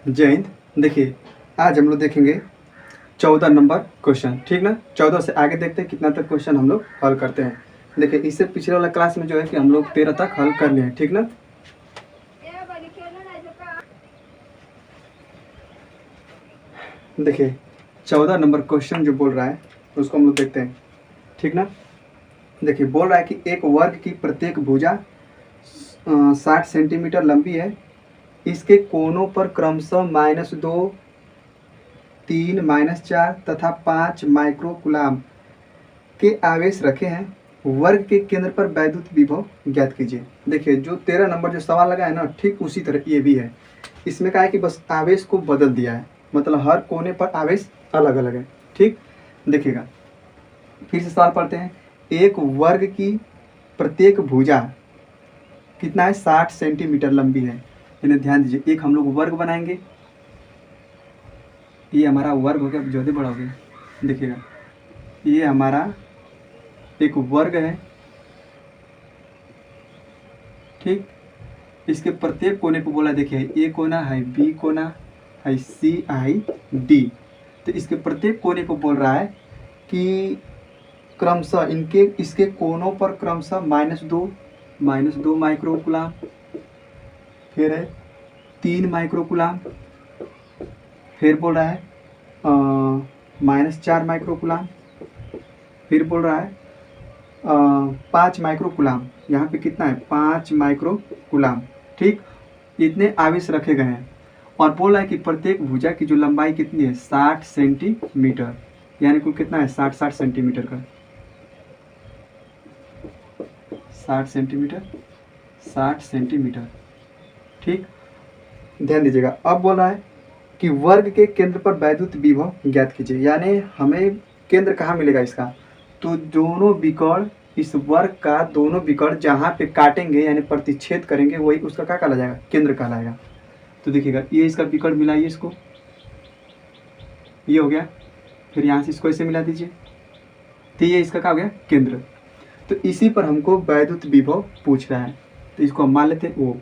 जय हिंद। देखिए, आज हम लोग देखेंगे 14 नंबर क्वेश्चन, ठीक ना। 14 से आगे देखते हैं कितना तक क्वेश्चन हम लोग हल करते हैं। देखिए, इससे पिछले वाला क्लास में जो है कि हम लोग 13 तक हल कर लिए हैं, ठीक ना। देखिए, 14 नंबर क्वेश्चन जो बोल रहा है उसको हम लोग देखते हैं, ठीक ना। देखिए, बोल रहा है कि एक वर्ग की प्रत्येक भुजा 60 सेंटीमीटर लंबी है। इसके कोनों पर क्रमशः -2, 3, -4 तथा 5 माइक्रोकुलाम के आवेश रखे हैं। वर्ग के केंद्र पर वैद्युत विभव ज्ञात कीजिए। देखिए, जो 13 नंबर जो सवाल लगा है ना, ठीक उसी तरह ये भी है। इसमें क्या है कि बस आवेश को बदल दिया है, मतलब हर कोने पर आवेश अलग अलग है, ठीक। देखिएगा, फिर से सवाल पढ़ते हैं। एक वर्ग की प्रत्येक भुजा कितना है, 60 सेंटीमीटर लंबी है। इन्हें ध्यान दीजिए, एक हम लोग वर्ग बनाएंगे, ये हमारा वर्ग हो गया, ज्यादा बड़ा हो गया। देखिएगा, ये हमारा एक वर्ग है, ठीक। इसके प्रत्येक कोने को बोला, देखिए ए कोना है, बी कोना है, सी आई डी। तो इसके प्रत्येक कोने को बोल रहा है कि क्रमशः इसके कोनों पर क्रमशः -2 माइक्रोकुलाम, फिर है 3 माइक्रोकुलाम, फिर बोल रहा है -4 माइक्रोकुलाम, फिर बोल रहा है 5 माइक्रोकुलाम। यहाँ पे कितना है, 5 माइक्रोकुलाम, ठीक। इतने आवेश रखे गए हैं और बोल रहा है कि प्रत्येक भुजा की जो लंबाई कितनी है, 60 सेंटीमीटर। यानी कुल कितना है, 60 सेंटीमीटर का, 60 सेंटीमीटर, 60 सेंटीमीटर, ठीक। ध्यान दीजिएगा, अब बोल रहा है कि वर्ग के केंद्र पर वैद्युत विभव ज्ञात कीजिए। यानी हमें केंद्र कहाँ मिलेगा इसका, तो दोनों विकर्ण, इस वर्ग का दोनों विकर्ण जहाँ पे काटेंगे यानी प्रतिच्छेद करेंगे, वही उसका क्या कहला जाएगा, केंद्र कहलाएगा। तो देखिएगा, ये इसका विकर्ण मिलाइए, इसको ये हो गया, फिर यहाँ से इसको ऐसे मिला दीजिए, तो ये इसका क्या हो गया, केंद्र। तो इसी पर हमको वैद्युत विभव पूछ रहा है, तो इसको हम मान लेते हैं O,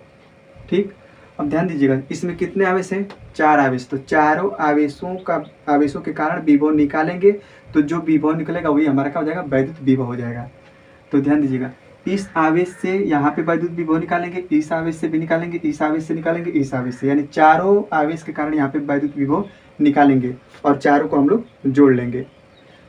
ठीक। अब ध्यान दीजिएगा, इसमें कितने आवेश हैं, 4 आवेश। तो चारों आवेशों के कारण विभव निकालेंगे, तो जो विभव निकलेगा वही हमारा क्या हो जाएगा, वैद्युत विभव हो जाएगा। तो ध्यान दीजिएगा, इस आवेश से यहाँ पे वैद्युत विभव निकालेंगे, इस आवेश से भी निकालेंगे, इस आवेश से निकालेंगे, इस आवेश से, यानी चारों आवेश के कारण यहाँ पे वैद्युत विभव निकालेंगे और चारों को हम लोग जोड़ लेंगे।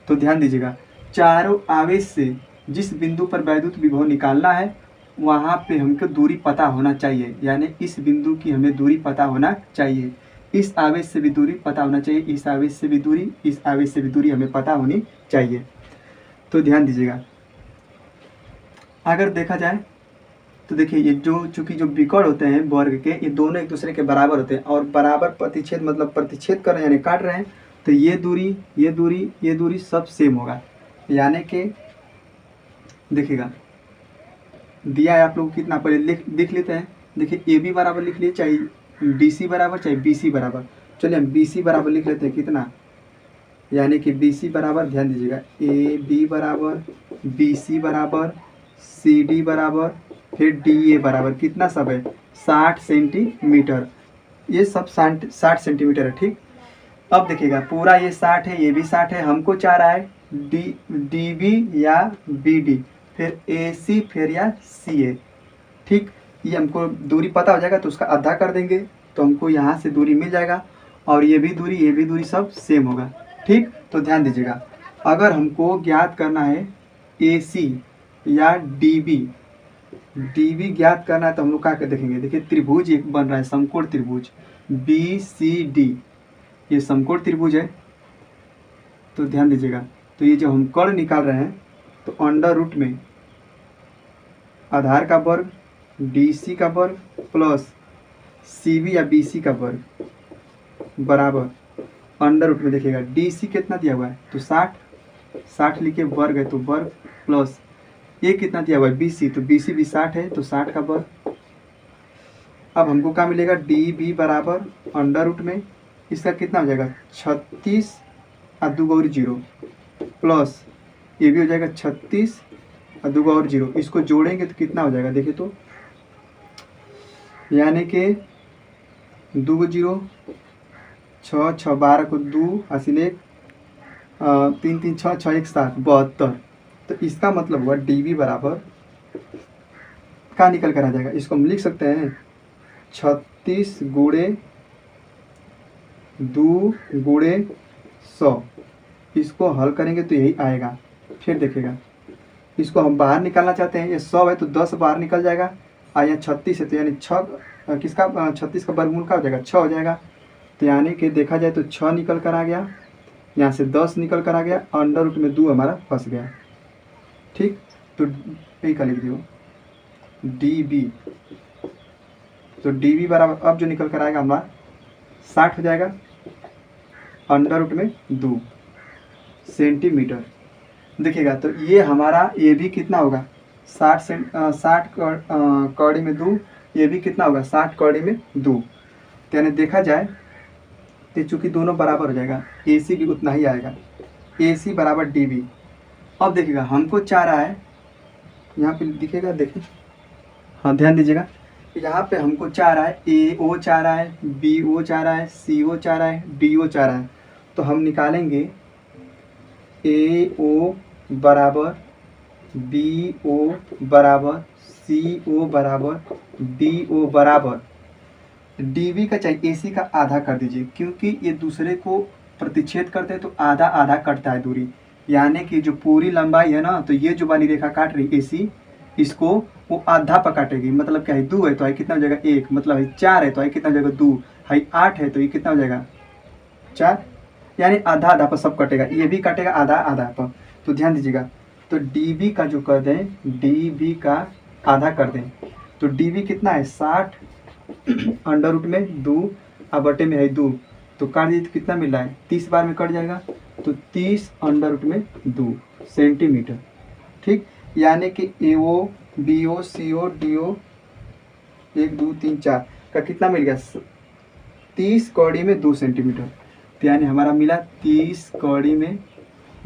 तो ध्यान दीजिएगा, चारों आवेश से जिस बिंदु पर वैद्युत विभव निकालना है वहाँ पे हमको दूरी पता होना चाहिए। यानी इस बिंदु की हमें दूरी पता होना चाहिए, इस आवेश से भी दूरी पता होना चाहिए, इस आवेश से भी दूरी, इस आवेश से भी दूरी हमें पता होनी चाहिए। तो ध्यान दीजिएगा, अगर देखा जाए तो देखिए, ये चूंकि जो विकर्ण होते हैं वर्ग के, ये दोनों एक दूसरे के बराबर होते हैं और बराबर प्रतिच्छेद, मतलब प्रतिच्छेद कर रहे हैं यानी काट रहे हैं, तो ये दूरी सब सेम होगा। यानी कि देखिएगा, दिया है आप लोग कितना, पहले लिख लेते हैं। देखिए, ए बी बराबर लिख लिए, चाहे डी सी बराबर, चाहे बी सी बराबर। चलिए हम बी सी बराबर लिख लेते हैं, कितना, यानी कि बी सी बराबर, ध्यान दीजिएगा, ए बी बराबर, बी सी बराबर, सी डी बराबर, फिर डी ए बराबर, कितना सब है, 60 सेंटीमीटर। ये सब 60 सेंटीमीटर है, ठीक। अब देखिएगा, पूरा ये 60 है, ये भी 60 है, हमको चाह रहा है डी बी या बी डी, फिर ए सी, फिर या सी ए, ठीक। ये हमको दूरी पता हो जाएगा तो उसका आधा कर देंगे, तो हमको यहाँ से दूरी मिल जाएगा और ये भी दूरी सब सेम होगा, ठीक। तो ध्यान दीजिएगा, अगर हमको ज्ञात करना है ए सी या डी बी ज्ञात करना है तो हम लोग क्या कर देखेंगे। देखिए, त्रिभुज एक बन रहा है, समकोण त्रिभुज बी सी डी, ये समकोण त्रिभुज है। तो ध्यान दीजिएगा, तो ये जो हम कोण निकाल रहे हैं, तो अंडर रूट में आधार का वर्ग, डी सी का वर्ग प्लस सी बी या बी सी का वर्ग बराबर अंडर रूट में, देखिएगा डी सी कितना दिया हुआ है, तो 60 लिखे, वर्ग है तो वर्ग, प्लस ये कितना दिया हुआ है, बी सी, तो बी सी भी 60 है तो 60 का वर्ग। अब हमको क्या मिलेगा, डी बी बराबर अंडर रूट में इसका कितना हो जाएगा, 36 और 2 और 0, प्लस ये भी हो जाएगा 36 और 2 और 0। इसको जोड़ेंगे तो कितना हो जाएगा, देखिए तो, यानी कि 2 0 छः छः 12 को 2 हासिल 1 3 3 6 6 1 7 72। तो इसका मतलब हुआ dv बराबर क्या निकल कर आ जाएगा, इसको हम लिख सकते हैं 36 गुणे 2 गुणे 100। इसको हल करेंगे तो यही आएगा। फिर देखिएगा, इसको हम बाहर निकालना चाहते हैं, ये 100 है तो 10 बाहर निकल जाएगा, और यहाँ 36 है तो यानी 6 किसका 36 का वर्गमूल का हो जाएगा 6 हो जाएगा। तो यानी कि देखा जाए तो 6 निकल कर आ गया, यहाँ से 10 निकल कर आ गया, अंडर रूट में 2 हमारा फंस गया। ठीक, तो यही का लिख दियो dv। तो dv बराबर अब जो निकल कर आएगा हमारा 60 हो जाएगा, अंडर रूट में 2 सेंटीमीटर। देखिएगा तो ये हमारा ये भी कितना होगा 60 कौड़ी में 2, ये भी कितना होगा 60 कौड़ी में 2। तो यानी देखा जाए तो चूँकि दोनों बराबर हो जाएगा, AC भी उतना ही आएगा, AC बराबर dv। अब देखिएगा हमको चाह रहा है, यहाँ पे दिखेगा, देखिए हाँ ध्यान दीजिएगा, यहाँ पे हमको चाह रहा है AO चाह रहा है, BO चाह रहा है, CO चाह रहा है, DO चाह रहा है। तो हम निकालेंगे AO बराबर BO बराबर CO बराबर DO बराबर dv का चाहिए AC का आधा कर दीजिए, क्योंकि ये दूसरे को प्रतिच्छेद करते हैं तो आधा आधा कटता है दूरी, यानी कि जो पूरी लंबाई है ना, तो ये जो वाली रेखा काट रही AC, इसको वो आधा पर काटेगी। मतलब क्या है 2 है तो आई कितना हो जाएगा 1, मतलब है 4 है तो आई कितना हो जाएगा 2, है 8 है तो ये कितना हो जाएगा 4, यानी आधा आधा पर सब कटेगा, ये भी कटेगा आधा आधा पर। तो ध्यान दीजिएगा, तो dv का जो कर दें, dv का आधा कर दें, तो dv कितना है 60 अंडर रूट में 2 और बटे में है 2, तो काट दीजिए तो कितना मिल रहा है 30 बार में कट जाएगा, तो 30 अंडर रूट में 2 सेंटीमीटर। ठीक, यानी कि AO BO CO DO 1 2 3 4 का कितना मिल गया 30 कौड़ी में 2 सेंटीमीटर। तो यानी हमारा मिला 30 कौड़ी में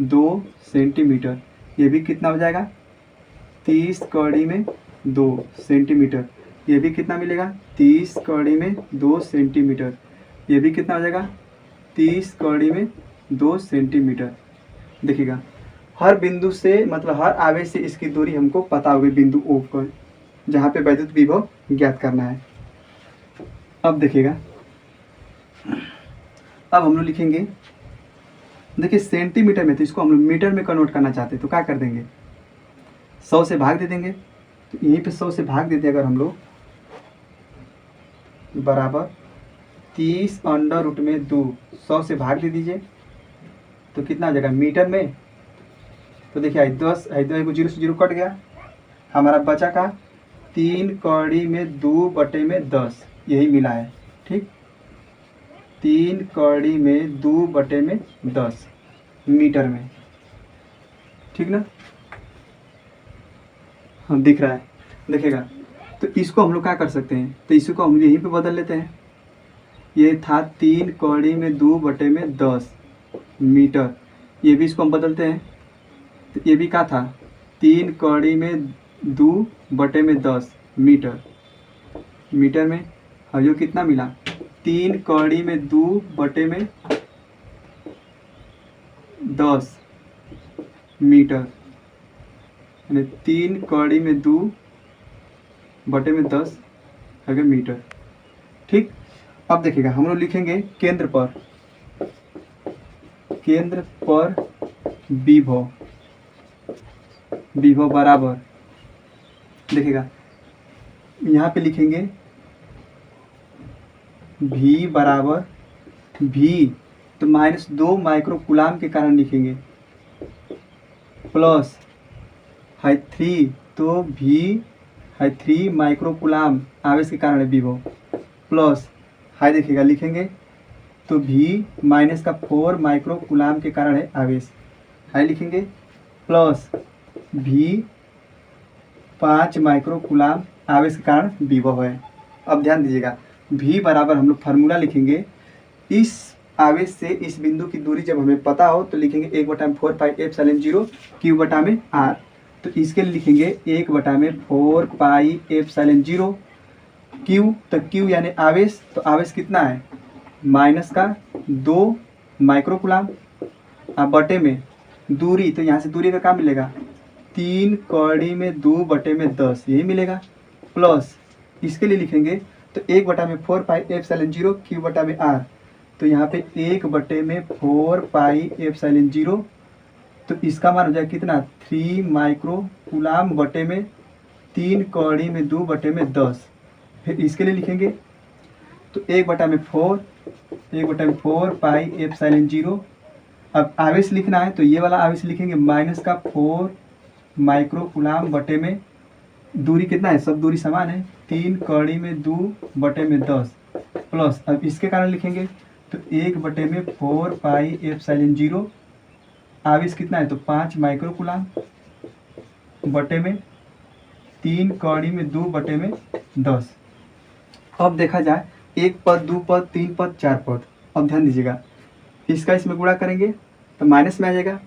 2 सेंटीमीटर, ये भी कितना हो जाएगा 30 कौड़ी में 2 सेंटीमीटर, ये भी कितना मिलेगा 30 कौड़ी में 2 सेंटीमीटर, ये भी कितना हो जाएगा 30 कौड़ी में 2 सेंटीमीटर। देखिएगा हर बिंदु से मतलब हर आवेश से इसकी दूरी हमको पता होगी, बिंदु O पर जहाँ पे वैद्युत विभव ज्ञात करना है। अब देखिएगा, अब हम लोग लिखेंगे, देखिए सेंटीमीटर में, तो इसको हम लोग मीटर में कन्वर्ट करना चाहते हैं तो क्या कर देंगे 100 से भाग दे देंगे। तो यहीं पे 100 से भाग देते अगर हम लोग, बराबर 30 अंडर रूट में 2 100 से भाग दे दीजिए तो कितना हो जाएगा मीटर में। तो देखिए 10 है, 2 0 से 0 कट गया, हमारा बचा का 3 कौड़ी में 2 बटे में 10, यही मिला है। ठीक, 3 कौड़ी में 2 बटे में 10 मीटर में। ठीक ना, हाँ दिख रहा है, देखिएगा। तो इसको हम लोग क्या कर सकते हैं, तो इसको हम यहीं पे बदल लेते हैं। ये था 3 कौड़ी में 2 बटे में 10 मीटर, ये भी इसको हम बदलते हैं। तो ये भी क्या था 3 कौड़ी में 2 बटे में 10 मीटर, मीटर में। और ये कितना मिला 3 कौड़ी में 2 बटे में 10 मीटर, यानी 3 कौड़ी में 2 बटे में 10 अगर मीटर। ठीक, अब देखिएगा हम लोग लिखेंगे केंद्र पर विभव, विभव बराबर, देखिएगा यहाँ पे लिखेंगे V बराबर V, तो -2 माइक्रो कूलाम के कारण लिखेंगे, प्लस है 3, तो V है 3 माइक्रो कूलाम आवेश के कारण है विभव, प्लस है देखिएगा लिखेंगे तो V माइनस का 4 माइक्रो कूलाम के कारण है आवेश, है लिखेंगे, प्लस V 5 माइक्रो कूलाम आवेश के कारण विभव है। अब ध्यान दीजिएगा, V बराबर हम लोग फार्मूला लिखेंगे, इस आवेश से इस बिंदु की दूरी जब हमें पता हो तो लिखेंगे 1/4 पाई एप्सिलॉन 0 Q बटा में R। तो इसके लिए लिखेंगे 1/4 पाई एप्सिलॉन 0 Q, तो Q यानी आवेश, तो आवेश कितना है माइनस का 2 माइक्रोकुलाम बटे में दूरी, तो यहाँ से दूरी का क्या मिलेगा 3 कड़ी में 2 बटे में 10 यही मिलेगा, प्लस इसके लिए लिखेंगे तो 1 बटा में 4 पाई एप्सिलॉन 0 क्यू बटा में आर, तो यहाँ पे 1 बटे में 4 पाई एप्सिलॉन 0, तो इसका मान हो जाएगा कितना 3 माइक्रोकुलाम बटे में 3 कड़ी में 2 बटे में 10। फिर इसके लिए लिखेंगे तो 1 बटा में 4 पाई एप्सिलॉन 0। अब आवेश लिखना है तो ये वाला आवेश लिखेंगे माइनस का 4 माइक्रोकुलाम बटे में दूरी कितना है, सब दूरी समान है, 3 कड़ी में 2 बटे में 10, प्लस अब इसके कारण लिखेंगे तो 1 बटे में 4 पाई एप्सिलॉन 0, आवेश कितना है तो 5 माइक्रोकुलाम बटे में 3 कड़ी में 2 बटे में 10। अब देखा जाए 1 पद 2 पद 3 पद 4 पद, अब ध्यान दीजिएगा इसका इसमें गुणा करेंगे तो माइनस में आ जाएगा,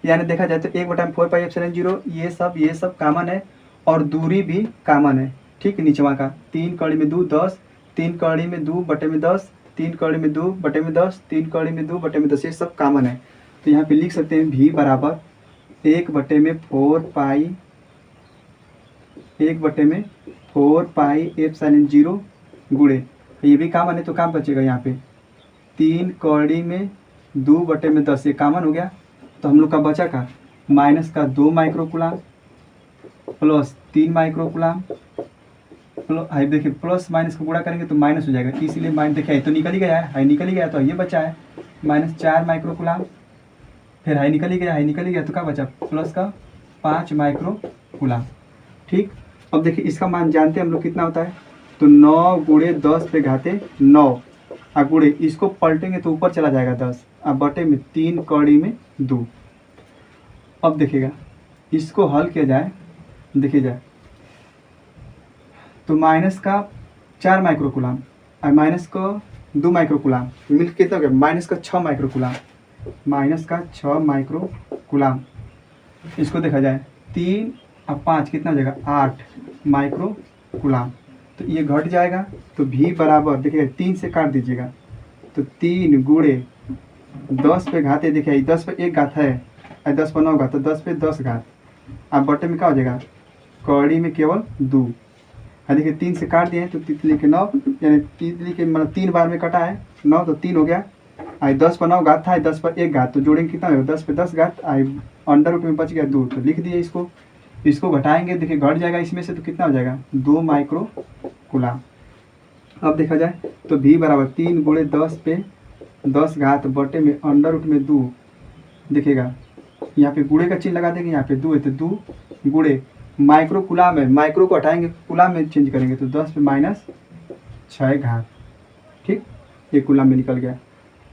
यानी देखा जाए तो 1 बटा में 4 पाई एप्सिलॉन 0 ये सब कॉमन है और दूरी भी कॉमन है, ठीक नीचवा का 3 कड़ी में 2 10, 3 कड़ी में 2 बटे में 10, 3 कड़ी में 2 बटे में 10, 3 कड़ी में 2 बटे में 10, ये सब कॉमन है। तो यहाँ पे लिख सकते हैं v बराबर 1 बटे में 4 पाई एप्सिलॉन 0 गुणे, ये भी कॉमन है तो काम बचेगा यहाँ पे 3 कड़ी में 2 बटे में 10, ये कॉमन हो गया, तो हम लोग का बचा का माइनस का 2 माइक्रोकुलाम प्लस 3 माइक्रोकुलाम प्लस, देखिए प्लस माइनस को गुणा करेंगे तो माइनस हो जाएगा, इसीलिए माइनस देखिए तो निकल ही गया है, निकल ही गया तो ये बचा है माइनस 4 माइक्रोकुलाम, फिर निकल ही गया तो क्या बचा प्लस का 5 माइक्रोकुलाम। ठीक, अब देखिए इसका मान जानते हैं हम लोग कितना होता है, तो 9 गुणे 10 पे घाते 9 गुणे इसको पलटेंगे तो ऊपर चला जाएगा 10 बटे में 3 कड़ी में 2। अब देखिएगा इसको हल किया जाए, देखिए जाए तो माइनस का 4 माइक्रोकुलाम और माइनस का 2 माइक्रोकुलाम मिल कितना हो गया माइनस का 6 माइक्रोकुलाम, इसको देखा जाए 3 और 5 कितना हो जाएगा 8 माइक्रोकुलाम, तो ये घट जाएगा, तो v बराबर देखिए 3 से काट दीजिएगा तो 3 गुणे 10 पे घाते, देखिए 10 पे 1 घात है और 10 पर 9 घात, तो 10 पे 10 घात, अब बटे में क्या हो जाएगा कड़ी में केवल 2, देखिए 3 से काट दिए तो तितली के 9, यानी तितली के मतलब 3 बार में कटा है 9 तो 3 हो गया, आई 10 पर 9 घात था, 10 पर 1 घात, तो जोड़ेंगे कितना होगा 10 पे 10 घात, आई अंडर रूट में बच गया 2, तो लिख दिए इसको घटाएंगे, देखिए घट जाएगा इसमें से तो कितना हो जाएगा 2 माइक्रोकुलाम। अब देखा जाए तो v बराबर 3 गुणे 10 पे 10 घात बटे में अंडर रूट में 2, देखिएगा यहाँ पे गुणे का चिन्ह लगा देंगे, यहाँ पे 2 है तो 2 गुणे माइक्रोकुलाम है, माइक्रो को हटाएंगे कुलाम में चेंज करेंगे तो 10 पे माइनस 6 घात, ठीक ये कुलाम में निकल गया।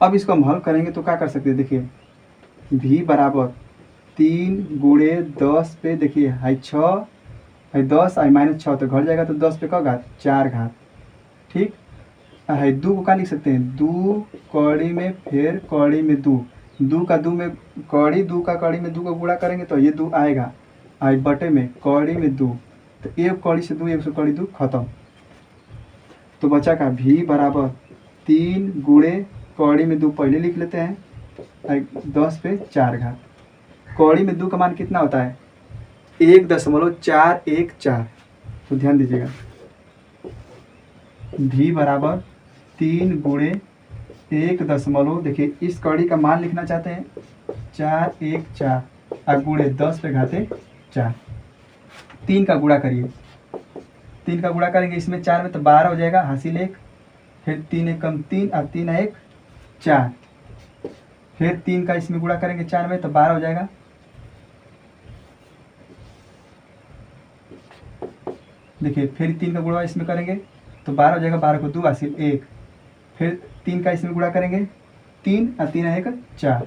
अब इसको हम हल करेंगे तो क्या कर सकते हैं, देखिए v बराबर 3 गुणे 10 पे देखिए हाई 6 है 10 आई माइनस 6 तो घट जाएगा, तो 10 पे का घात 4 घात, ठीक है 2 को क्या लिख सकते हैं 2 कड़ी में फिर कड़ी में 2 का 2 में कड़ी 2 का कड़ी में 2 को गुणा करेंगे तो ये 2 आएगा, आई बटे में कड़ी में 2, तो एक कड़ी से 2 एक से कड़ी 2 खत्म, तो बचा का v बराबर 3 गुणे कड़ी में 2 पहले लिख लेते हैं 10 पे 4 घात, कड़ी में 2 का मान कितना होता है 1.414, तो ध्यान दीजिएगा v बराबर 3 गुणे 1 दशमलव, देखिए इस कड़ी का मान लिखना चाहते हैं 414 और गुणे 10 पे घाते 4, 3 का गुणा करिए, 3 का गुणा करेंगे इसमें 4 में तो 12 हो जाएगा, हासिल 1, फिर 3 एक कम 3 और 3 1 4, फिर 3 का इसमें गुणा करेंगे 4 में तो 12 हो जाएगा, देखिए फिर 3 का गुणा इसमें करेंगे तो 12 हो जाएगा, 12 को 2 हासिल 1, फिर 3 का इसमें गुणा करेंगे 3 और 3 1 4,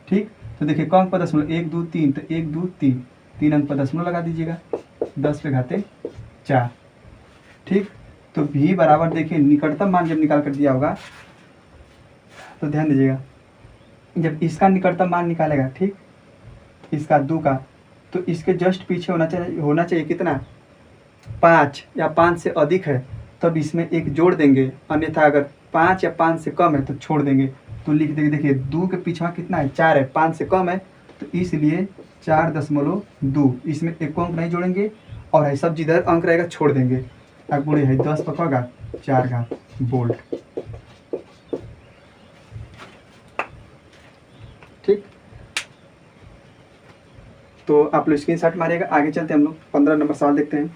ठीक, तो देखिए कौन पर दशमलव 1 2 3, तो 1 2 3, 3 अंक पर दशमलव लगा दीजिएगा 10 पे घाते 4, ठीक, तो v बराबर देखिए निकटतम मान जब निकाल कर दिया होगा तो ध्यान दीजिएगा जब इसका निकटतम मान निकालेगा, ठीक इसका 2 का, तो इसके जस्ट पीछे होना चाहिए कितना 5 या 5 से अधिक है तब इसमें 1 जोड़ देंगे, अन्यथा अगर 5 या 5 से कम है तो छोड़ देंगे, तो लिख देंगे। देखिए 2 के पीछे कितना है 4 है, 5 से कम है तो इसलिए 4.2, इसमें एक अंक नहीं जोड़ेंगे और है सब जिधर अंक रहेगा छोड़ देंगे। अब गुणे है 10 पर का 4 घात वोल्ट। ठीक, तो आप लोग स्क्रीनशॉट मारिएगा। आगे चलते हैं, हम लोग 15 नंबर सवाल देखते हैं।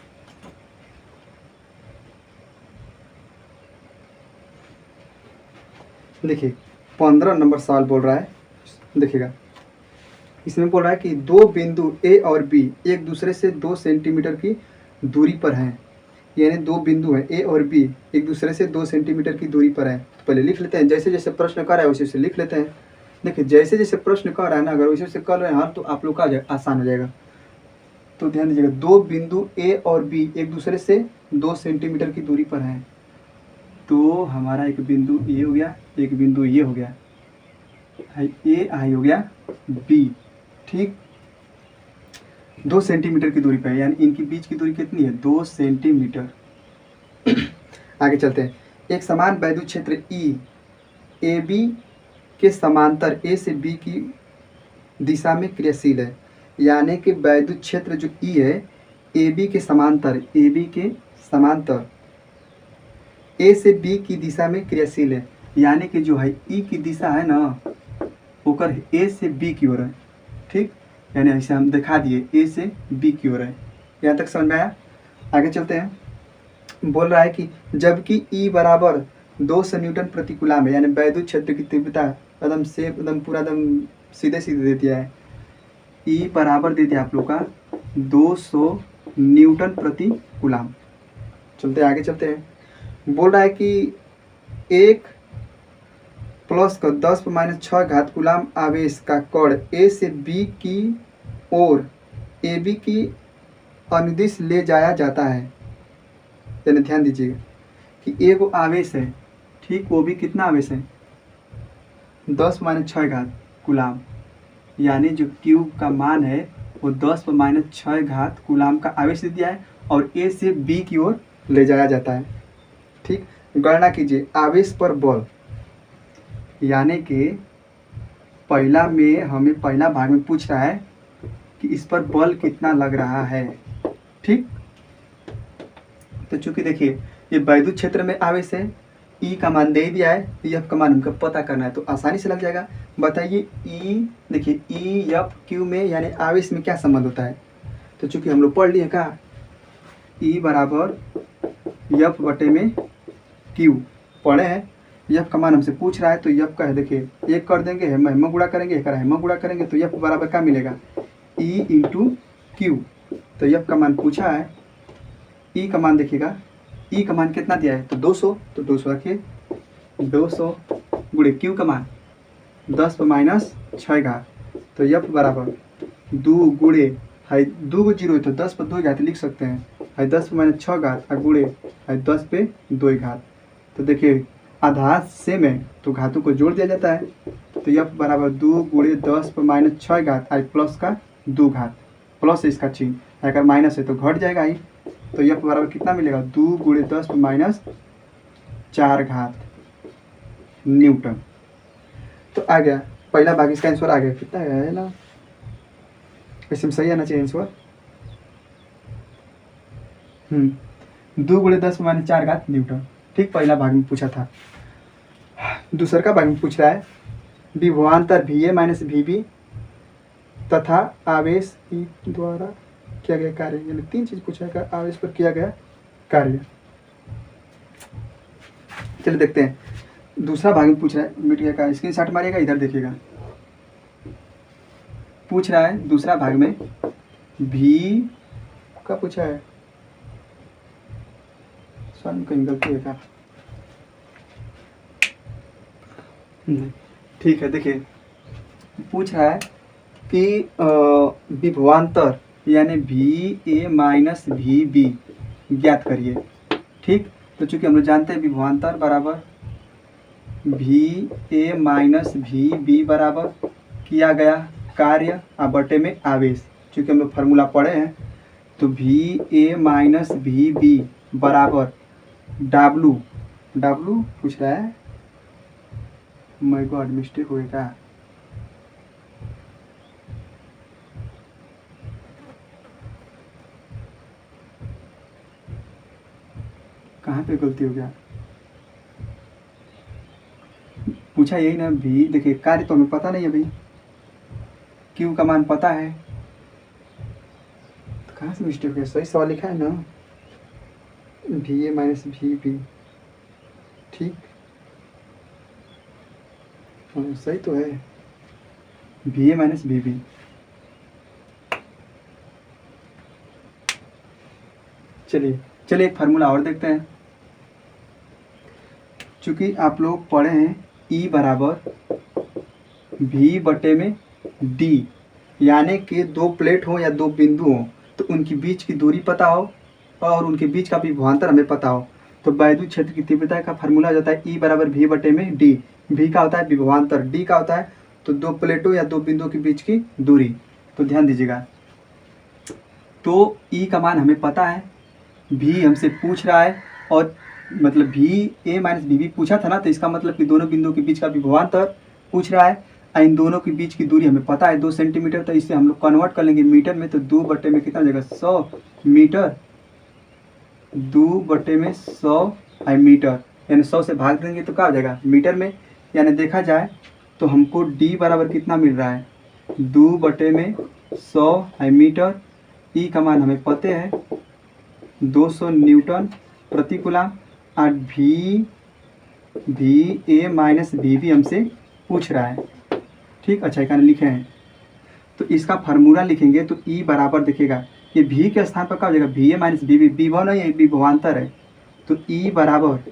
देखिए 15 नंबर सवाल बोल रहा है, देखिएगा इसमें बोल रहा है कि दो बिंदु ए और बी एक दूसरे से 2 सेंटीमीटर की दूरी पर हैं। यानी दो बिंदु हैं ए और बी एक दूसरे से 2 सेंटीमीटर की दूरी पर हैं। तो पहले लिख लेते हैं, जैसे जैसे प्रश्न कर रहा है वैसे वैसे लिख लेते हैं। देखिए जैसे जैसे प्रश्न कर रहा है ना, अगर वैसे वैसे कर रहे हैं तो आप लोग का आसान हो जाएगा। तो ध्यान दीजिएगा, दो बिंदु ए और बी एक दूसरे से 2 सेंटीमीटर की दूरी पर हैं। तो हमारा एक बिंदु ए हो गया, एक बिंदु ये हो गया, ए आई हो गया बी। ठीक, 2 सेंटीमीटर की दूरी पर है, यानी इनकी बीच की दूरी कितनी है 2 सेंटीमीटर। आगे चलते हैं। एक समान वैद्युत क्षेत्र ई ए बी के समांतर ए से बी की दिशा में क्रियाशील है। यानी कि वैद्युत क्षेत्र जो ई है ए बी के समांतर, ए बी के समांतर ए से बी की दिशा में क्रियाशील है। यानी कि जो है ई की दिशा है ना होकर ए से बी की ओर है। ठीक, यानी ऐसे हम दिखा दिए ए से बी की ओर है। यहाँ तक समझ में आया? आगे चलते हैं। बोल रहा है कि जबकि ई बराबर 200 न्यूटन प्रति कूलम है, यानी वैद्युत क्षेत्र की तीव्रता एकदम से एकदम पूरा एकदम सीधे सीधे दे दिया है। ई बराबर दे दिया आप लोग का 200 न्यूटन प्रति कूलम। चलते आगे चलते हैं। बोल रहा है कि 1 प्लस का 10⁻6 घात कूलम आवेश का कण ए से बी की ओर ए बी की अनुदिश ले जाया जाता है। यानी ध्यान दीजिएगा कि एक आवेश है, ठीक, वो भी कितना आवेश है 10⁻6 घात कूलम। यानी जो क्यू का मान है वो 10⁻6 घात कूलम का आवेश दे दिया है और ए से बी की ओर ले जाया जाता है। ठीक, गणना कीजिए आवेश पर बल। यानी कि पहला में हमें पहला भाग में पूछ रहा है कि इस पर बल कितना लग रहा है। ठीक, तो चूंकि देखिए ये वैद्युत क्षेत्र में आवेश है, ई का मान दे दिया है, एफ का मान हमको पता करना है तो आसानी से लग जाएगा। बताइए ई, देखिए ई एफ क्यू में यानी आवेश में क्या संबंध होता है। तो चूंकि हम लोग पढ़ लिए का ई बराबर एफ बटे में क्यू पढ़े हैं। एफ का मान हमसे पूछ रहा है तो एफ का है, देखिए एक कर देंगे, हेम गुणा करेंगे, एक हेम गुणा करेंगे तो एफ बराबर क्या मिलेगा ई इंटू क्यू। तो एफ का मान पूछा है, ई का मान देखिएगा, ई का मान कितना दिया है तो 200, तो 200 रखिए, 200 गुणे क्यू का मान 10⁻6 घात। तो एफ बराबर 2 गुणे है 2 को 0 है तो 10 पर 2 घात लिख सकते हैं, है 10⁻6 घात और गुणे है 10 पे 2 घात। तो देखिए आधार सेम है तो घातों को जोड़ दिया जाता है। तो एफ बराबर 2 गुणे 10⁻6 घात आई प्लस का 2 घात, प्लस है इसका चिन्ह, अगर माइनस है तो घट जाएगा ही। तो एफ बराबर कितना मिलेगा 2 गुणे 10⁻4 घात न्यूटन। तो आ गया पहला भाग, इसका आंसर आ गया, कितना है ना, वैसे सही आना चाहिए आंसर। 2 गुणे 10⁻4 घात न्यूटन। ठीक, पहला भाग में पूछा था। दूसरा का भाग में पूछ रहा है विभवांतर VA माइनस VB तथा आवेश ई द्वारा किया गया कार्य। यानी 3 चीज पूछा है, आवेश पर किया गया कार्य। चलिए देखते हैं दूसरा भाग में पूछ रहा है, मीडिया का स्क्रीनशॉट मारिएगा, इधर देखिएगा। पूछ रहा है दूसरा भाग में भी का पूछा है, सन कहीं गलती है क्या, ठीक है। देखिए पूछ रहा है कि विभवांतर यानी VA माइनस VB ज्ञात करिए। ठीक, तो चूंकि हम लोग जानते हैं विभवांतर बराबर VA माइनस VB बराबर किया गया कार्य बटे में आवेश। चूंकि हम लोग फार्मूला पढ़े हैं तो VA माइनस VB बराबर W पूछ रहा है माय गॉड, मिस्टेक हो गई क्या? कहाँ पे गलती हो गया? पूछा यही ना भी। देखिए कार्य तो हमें पता नहीं है भाई, क्यू का मान पता है, तो कहाँ से मिस्टेक है? सही सवाल लिखा है ना, V A minus V B. ठीक, हाँ सही तो है, V A minus V B. चलिए चलिए एक फार्मूला और देखते हैं। चूंकि आप लोग पढ़े हैं ई बराबर वी बटे में डी, यानी कि दो प्लेट हो या दो बिंदु हो तो उनकी बीच की दूरी पता हो और उनके बीच का विभवांतर हमें पता हो, तो वैद्युत क्षेत्र की तीव्रता का फार्मूला हो जाता है ई बराबर वी बटे में डी। वी का होता है विभवांतर, डी का होता है तो दो प्लेटों या दो बिंदुओं के बीच की दूरी। तो ध्यान दीजिएगा, तो ई का मान हमें पता है, भी हमसे पूछ रहा है, और मतलब भी ए माइनस बी भी पूछा था ना, तो इसका मतलब कि दोनों बिंदुओं के बीच का विभवांतर पूछ रहा है। इन दोनों के बीच की दूरी हमें पता है 2 सेंटीमीटर, तो इसे हम लोग कन्वर्ट कर लेंगे मीटर में, तो 2 बटे में कितना हो जाएगा 100 मीटर, 2 बटे में 100 मीटर, यानी 100 से भाग देंगे तो क्या हो जाएगा मीटर में। यानी देखा जाए तो हमको डी बराबर कितना मिल रहा है 2 बटे में 100 मीटर। ई का मान हमें पते हैं 200 न्यूटन प्रति कूलम, और भी ए माइनस भी हमसे पूछ रहा है। ठीक, अच्छा एक लिखे हैं, तो इसका फार्मूला लिखेंगे तो ई बराबर देखिएगा, ये भी के स्थान पर क्या हो जाएगा भी ए माइनस बी, बी वन है, ये विभवांतर है, तो ई बराबर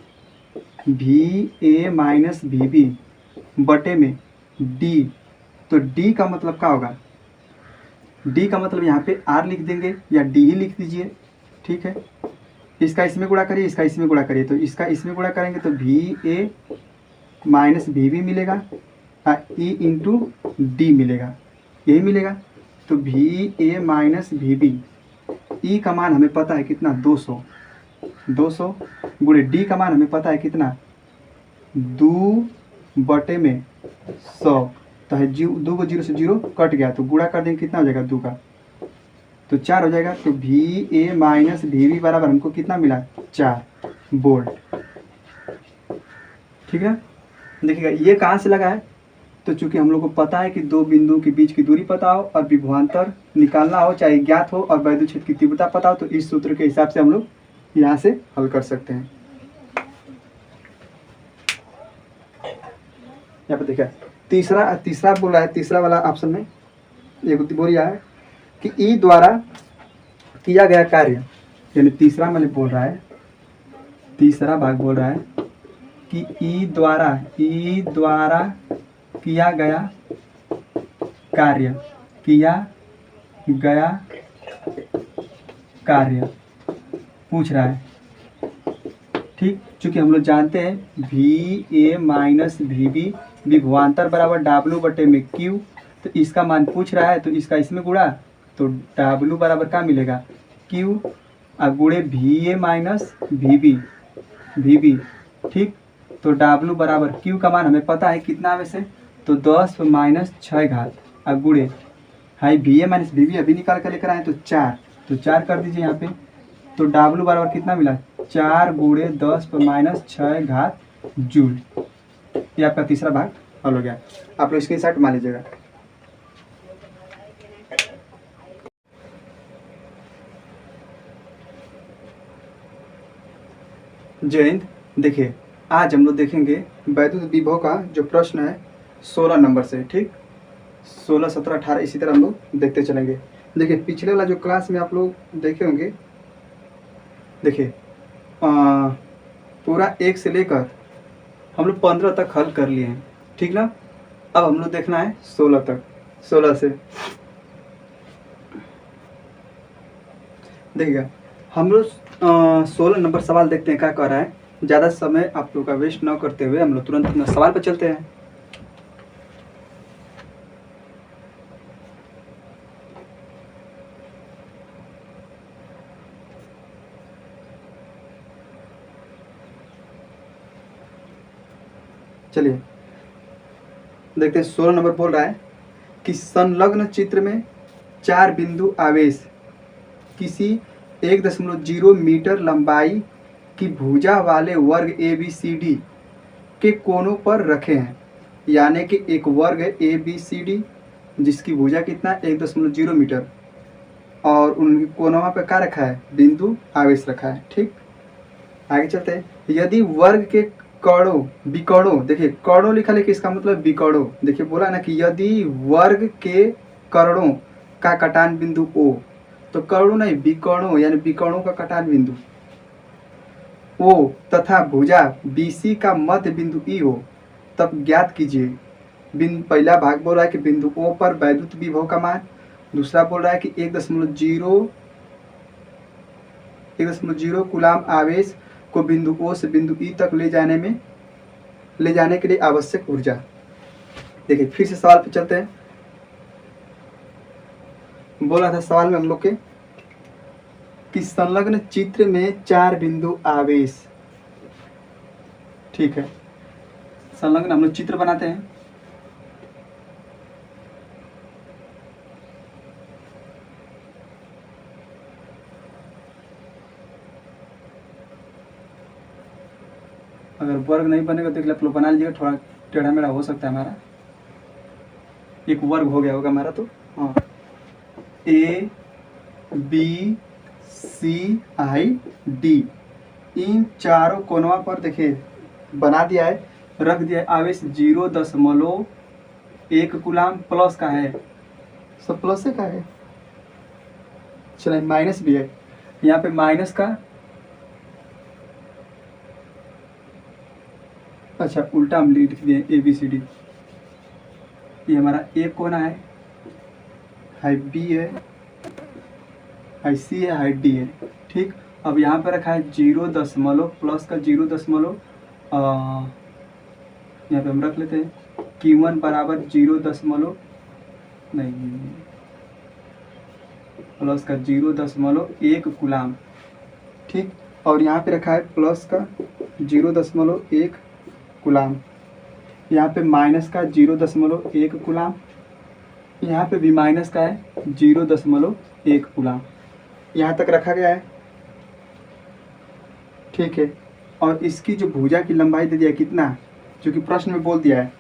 भी ए माइनस बी बटे में डी। तो डी का मतलब क्या होगा, डी का मतलब यहाँ पे आर लिख देंगे या डी ही लिख दीजिए। ठीक है, इसका इसमें गुणा करिए, इसका इसमें गुणा करिए, तो इसका इसमें गुणा करेंगे तो भी ए माइनस भी मिलेगा, ई इंटू डी मिलेगा, यही मिलेगा। तो भी ए माइनस भी, ई का मान हमें पता है कितना 200, 200 गुणे डी का मान हमें पता है कितना 2 बटे में 100, तो है 2 को 0 से 0 कट गया, तो गुणा कर देंगे कितना हो जाएगा 2 का, तो 4 हो जाएगा। तो भी ए माइनस भी बराबर हमको कितना मिला 4 वोल्ट। ठीक है, देखिएगा ये कहाँ से लगा है, तो चूंकि हम लोग को पता है कि दो बिंदुओं के बीच की दूरी पता हो और विभवांतर निकालना हो, चाहे ज्ञात हो, और वैद्युत क्षेत्र की तीव्रता पता हो, तो इस सूत्र के हिसाब से हम लोग यहाँ से हल कर सकते हैं। यहाँ पर देखिए तीसरा बोला है, तीसरा वाला ऑप्शन में एक बोल रहा है कि ई द्वारा किया गया कार्य, यानी तीसरा मैंने बोल रहा है, तीसरा भाग बोल रहा है कि ई द्वारा किया गया कार्य पूछ रहा है। ठीक, चूंकि हम लोग जानते हैं भी ए माइनस भी विभवांतर बराबर डब्ल्यू बटे में क्यू, तो इसका मान पूछ रहा है, तो इसका इसमें गुणा, तो डब्ल्यू बराबर क्या मिलेगा क्यू, और गुणे भी ए माइनस भी। ठीक, तो डब्ल्यू बराबर क्यू का मान हमें पता है कितना में से, तो 10 माइनस 6 घात, अब गुणे हाई भी ए माइनस भी अभी निकाल कर लेकर आए, तो 4, तो 4 कर दीजिए यहाँ पे, तो डब्ल्यू बराबर कितना मिला 4 गुणे 10 माइनस 6 घात जूल। ये आपका तीसरा भाग हल हो गया, आप लोग इसके साथ मान लीजिएगा। जय हिंद। देखिए आज हम लोग देखेंगे वैद्युत विभव का जो प्रश्न है 16 नंबर से। ठीक, 16, 17, 18 इसी तरह हम लोग देखते चलेंगे। देखिए पिछले वाला जो क्लास में आप लोग देखे होंगे, देखिए पूरा 1 से लेकर हम लोग 15 तक हल कर लिए हैं। ठीक ना, अब हम लोग देखना है 16 तक, 16 से देखिएगा हम लोग 16 नंबर सवाल देखते हैं क्या कह रहा है। ज़्यादा समय आप लोग का वेस्ट न करते हुए हम लोग तुरंत अपना सवाल पर चलते हैं। चलिए देखते हैं 16 नंबर बोल रहा है कि संलग्न चित्र में 4 बिंदु आवेश किसी 1.0 मीटर लंबाई की भुजा वाले वर्ग ABCD के कोनों पर रखे हैं। यानी कि एक वर्ग है ABCD जिसकी भुजा कितना 1.0 मीटर और उनके कोनों पे क्या रखा है, बिंदु आवेश रखा है। ठीक, आगे चलते हैं। यदि वर्ग के कणों विकर्णों, देखिए कणों लिखा लेकिन इसका मतलब विकर्णों, देखिए बोला ना कि यदि वर्ग के करणों का कटान बिंदु O, तो करणों नहीं विकर्णों, यानी विकर्णों का कटान बिंदु O तथा भुजा BC का मध्य बिंदु E हो, तब ज्ञात कीजिए। पहला भाग बोल रहा है कि बिंदु O पर वैद्युत विभव का मान, दूसरा बोल रहा है कि 1.0 कूलाम आवेश को बिंदु O से बिंदु E तक ले जाने के लिए आवश्यक ऊर्जा। देखिए फिर से सवाल पे चलते हैं। बोला था सवाल में हम लोग के कि संलग्न चित्र में 4 बिंदु आवेश, ठीक है, संलग्न हम लोग चित्र बनाते हैं। अगर वर्ग नहीं बनेगा तो आप लोग बना लीजिएगा, थोड़ा टेढ़ा मेढ़ा हो सकता है हमारा। एक वर्ग हो गया होगा हमारा, तो हाँ ABCID इन चारों कोनों पर देखिए बना दिया है, रख दिया है। आवेश 0.1 कूलाम प्लस का है, सब प्लस का है, चलिए माइनस भी है, यहाँ पे माइनस का, अच्छा उल्टा हम लिख दिए ABCD। ये हमारा एक कोना है, हाई B है, हाई C है, हाई D है। ठीक, अब यहाँ पे रखा है 0 प्लस का 0 यहाँ पे हम रख लेते हैं Q1 बराबर 0 नहीं प्लस का 0.1 कूलाम। ठीक, और यहाँ पे रखा है प्लस का 0.1 कूलाम, यहाँ पे माइनस का 0.1 कूलाम, यहाँ पे भी माइनस का है 0.1 कूलाम, यहाँ तक रखा गया है। ठीक है, और इसकी जो भुजा की लंबाई दे दिया कितना, जो कि प्रश्न में बोल दिया है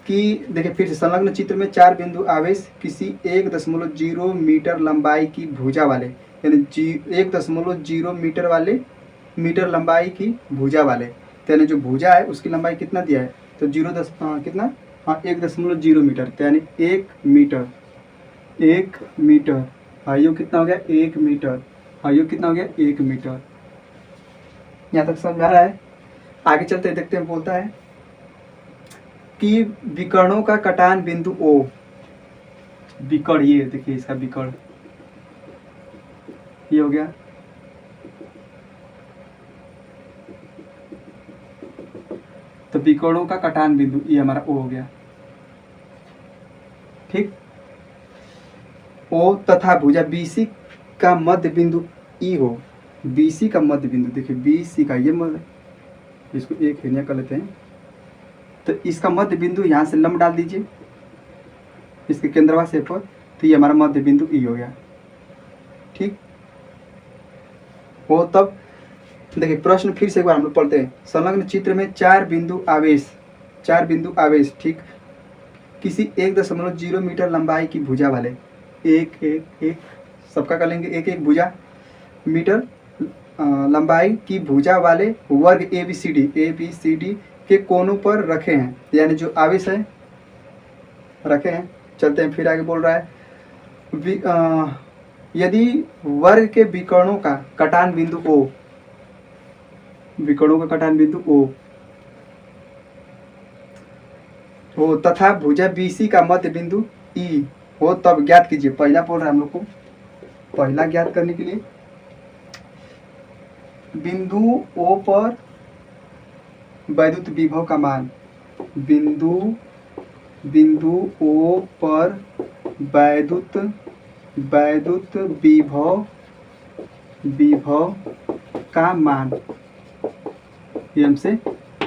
कि देखिए फिर से संलग्न चित्र में 4 बिंदु आवेश किसी 1.0 मीटर लंबाई की भुजा वाले, यानी 1.0 मीटर लंबाई की भुजा वाले, तो यानी जो भुजा है उसकी लंबाई कितना दिया है, तो 1.0 मीटर, तो यानी 1 मीटर, आयु कितना हो गया 1 मीटर, आयु कितना हो गया 1 मीटर। यहाँ तक समझ आ रहा है। आगे चलते देखते हैं, बोलता है कि विकर्णों का कटान बिंदु O, विकर्ण ये देखिए इसका विकर्ण ये हो गया, तो विकर्णों का कटान बिंदु ये हमारा O हो गया। ठीक, O तथा भुजा BC का मध्य बिंदु E हो, BC का मध्य बिंदु, देखिए BC का ये मध्य, इसको एक हिरनिया कर लेते हैं, तो इसका मध्य बिंदु यहाँ से लंब डाल दीजिए इसके केंद्रवा से पर, तो ये हमारा मध्य बिंदु E हो गया। ठीक, वो तब देखिए प्रश्न फिर से एक बार हम लोग पढ़ते हैं। संलग्न चित्र में 4 बिंदु आवेश, ठीक, किसी 1.0 मीटर लंबाई की भुजा वाले, एक सबका कर लेंगे, एक भुजा मीटर लंबाई की भुजा वाले वर्ग ABCD के कोनों पर रखे हैं, यानी जो आवेश है रखे हैं। चलते हैं फिर आगे, बोल रहा है यदि वर्ग के विकर्णों का कटान बिंदु O, विकर्णों का कटान बिंदु O तथा भुजा BC का मध्य बिंदु E हो, तब ज्ञात कीजिए। पहला बोल रहा है हम लोग को, पहला ज्ञात करने के लिए बिंदु O पर वैद्युत विभव का मान, बिंदु O पर वैद्युत विभव का मान, ये हमसे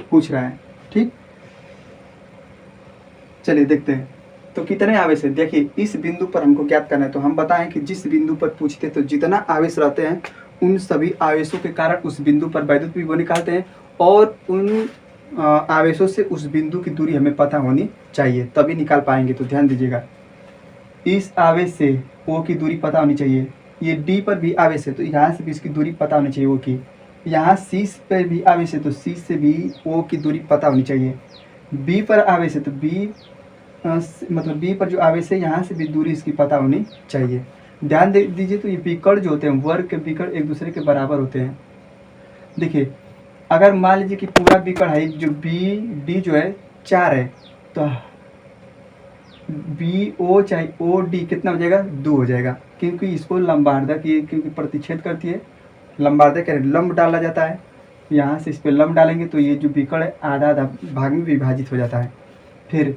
पूछ रहा है। ठीक, चलिए देखते हैं। तो कितने आवेश है, देखिए इस बिंदु पर हमको ज्ञात करना है। तो हम बताएं कि जिस बिंदु पर पूछते तो जितना आवेश रहते हैं उन सभी आवेशों के कारण उस बिंदु पर वैद्युत विभव निकालते हैं, और उन आवेशों से उस बिंदु की दूरी हमें पता होनी चाहिए, तभी निकाल पाएंगे। तो ध्यान दीजिएगा, इस आवेश से O की दूरी पता होनी चाहिए। ये D पर भी आवेश है तो यहाँ से भी इसकी दूरी पता होनी चाहिए O की। यहाँ C पर भी आवेश है तो C से भी O की दूरी पता होनी चाहिए। B पर आवेश है तो मतलब B पर जो आवेश है यहाँ से भी दूरी इसकी पता होनी चाहिए। ध्यान दे दीजिए, तो ये विकर्ण जो होते हैं, वर्ग के विकर्ण एक दूसरे के बराबर होते हैं। देखिए अगर मान लीजिए कि पूरा विकर्ण है, जो BD जो है 4 है, तो BO चाहे OD कितना हो जाएगा, 2 हो जाएगा, क्योंकि इसको लंबार्धक, ये क्योंकि प्रतिच्छेद करती है, लंबार्धक कह रहे लंब डाला जाता है। यहाँ से इस पर लंब डालेंगे तो ये जो विकर्ण है आधा आधा भाग में विभाजित हो जाता है। फिर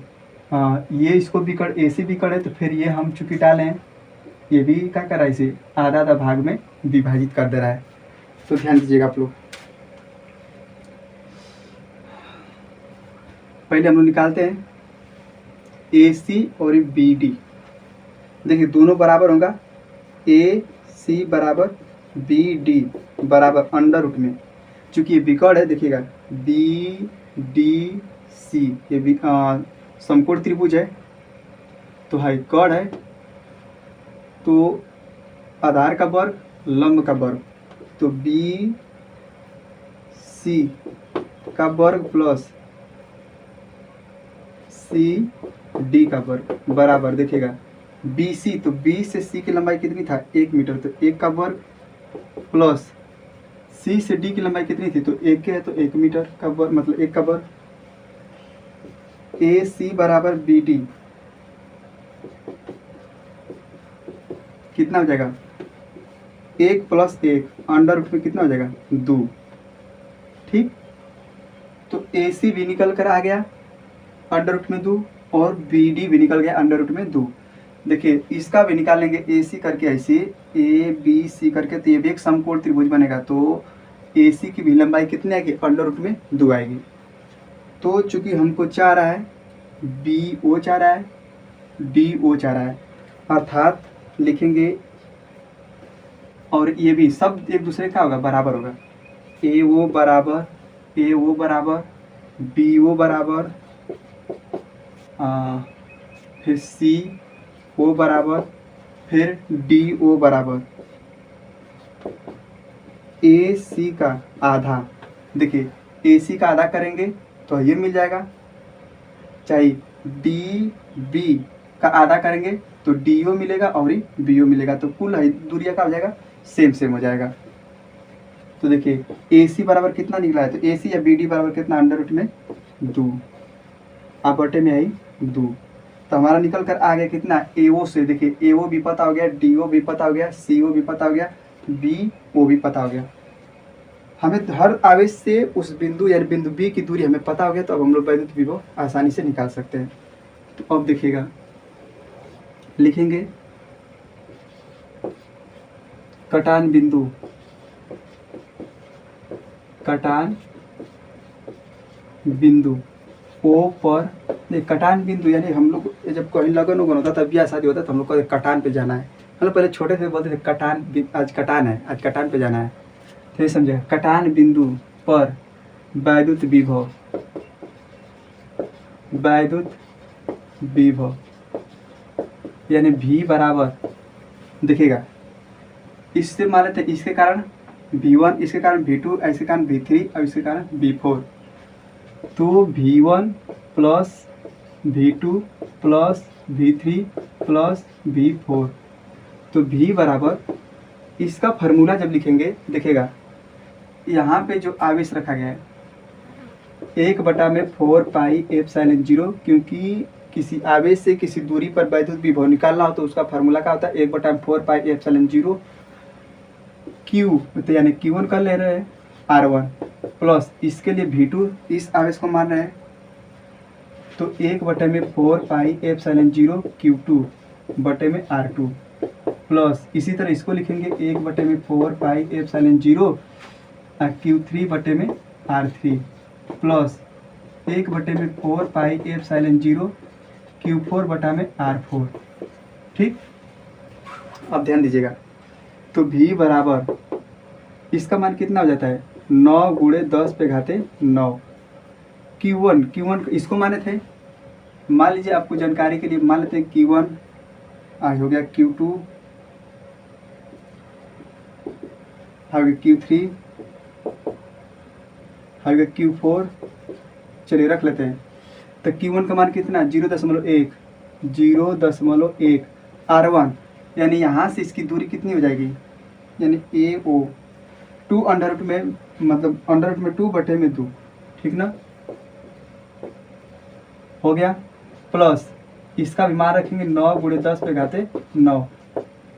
ये इसको विकर्ण AC विकर्ण है, तो फिर ये हम चूंकि डाले हैं, ये भी क्या कर रहा है, इसे आधा आधा भाग में विभाजित कर दे रहा है। तो ध्यान दीजिएगा आप लोग। पहले हम लोग निकालते हैं AC और BD। देखिए दोनों बराबर होगा, AC बराबर BD बराबर अंडर रूट में, चूंकि ये विकर्ण है, देखिएगा BDC ये समकोण त्रिभुज है, तो है कर्ण है, तो आधार का वर्ग लंब का वर्ग, तो BC का वर्ग प्लस CD का वर्ग बराबर, देखिएगा BC, तो B से C की लंबाई कितनी था, 1 मीटर, तो 1 का वर्ग प्लस C से D की लंबाई कितनी थी, तो 1 है, तो 1 मीटर का वर्ग, मतलब 1 का वर्ग। AC बराबर BD कितना हो जाएगा, 1 प्लस 1 अंडर रूट में कितना हो जाएगा, 2। ठीक, तो AC भी निकल कर आ गया अंडर रूट में 2, और BD भी निकल गया अंडर रूट में 2। देखिए इसका भी निकालेंगे, AC करके ऐसे ABC करके, तो ये भी एक समकोण त्रिभुज बनेगा, तो AC की भी लंबाई कितनी आएगी, अंडर रूट में 2 आएगी। तो चूंकि हमको चाह रहा है, BO चाह रहा है, DO चाह रहा है, अर्थात लिखेंगे, और ये भी सब एक दूसरे का होगा, बराबर होगा। AO बराबर BO बराबर, फिर CO बराबर, फिर DO बराबर AC का आधा। देखिए AC का आधा करेंगे तो ये मिल जाएगा, चाहे DB का आधा करेंगे तो DO मिलेगा और BO मिलेगा, तो कुल दूरिया का हो जाएगा, सेम हो जाएगा। तो देखिए AC बराबर कितना निकला है, तो AC या BD बराबर कितना, अंडर रूट में 2, आप बटे में आई 2, तो हमारा निकल कर आ गया कितना, AO से, देखिए AO भी पता हो गया, DO भी पता हो गया, CO भी पता हो गया, BO भी पता हो गया। हमें हर आवेश से उस बिंदु यानी बिंदु B की दूरी हमें पता हो गया, तो अब हम लोग वैद्युत विभव आसानी से निकाल सकते हैं। तो अब देखिएगा, लिखेंगे कटान बिंदु, O पर, नहीं कटान बिंदु यानी हम लोग जब कहीं लगन उगन होता, तब ब्याह शादी होता, तो हम लोग को कटान पे जाना है। मतलब पहले छोटे से बोलते थे कटान, आज कटान है, आज कटान पे जाना है, तो ये समझेगा, कटान बिंदु पर वैद्युत विभव यानी V बराबर, देखिएगा इससे मान लेते, इसके कारण V1, इसके कारण V2, इसके कारण V3 और इसके कारण V4, तो V1 plus V2 plus V3 plus V4, तो V बराबर, इसका फार्मूला जब लिखेंगे, देखिएगा यहाँ पे जो आवेश रखा गया है 1/4 पाई एप्सिलॉन 0, क्योंकि किसी आवेश से किसी दूरी पर वैद्युत विभव निकालना हो तो उसका फार्मूला क्या होता है, 1/4 पाई एप्सिलॉन 0 Q, तो यानी Q1 कर ले रहे हैं R1 प्लस इसके लिए V2, इस आवेश को मान रहे हैं, तो 1/4 पाई एप्सिलॉन 0 Q2 बटे में R2 प्लस इसी तरह इसको लिखेंगे 1/4 पाई एप्सिलॉन 0 Q3 बटे में R3 plus 1/4 pi epsilon 0 Q4 बटा में R4। ठीक, अब ध्यान दीजिएगा, तो V बराबर इसका मान कितना हो जाता है 9 गुणे 10 पे घाते 9। Q1 इसको माने थे, मान लीजिए आपको जानकारी के लिए मान लेते हैं Q1 आज हो गया, Q2 हो गया, Q3 हो गया, Q4 चलिए रख लेते हैं। तो Q1 का मान कितना 0.1 0.1 R1, यानी यहाँ से इसकी दूरी कितनी हो जाएगी, यानी AO 2 अंडर रूट में, मतलब अंडर रूट में 2 बटे में 2। ठीक ना, हो गया। प्लस इसका भी मान रखेंगे 9 गुणे 10 पे घाते 9।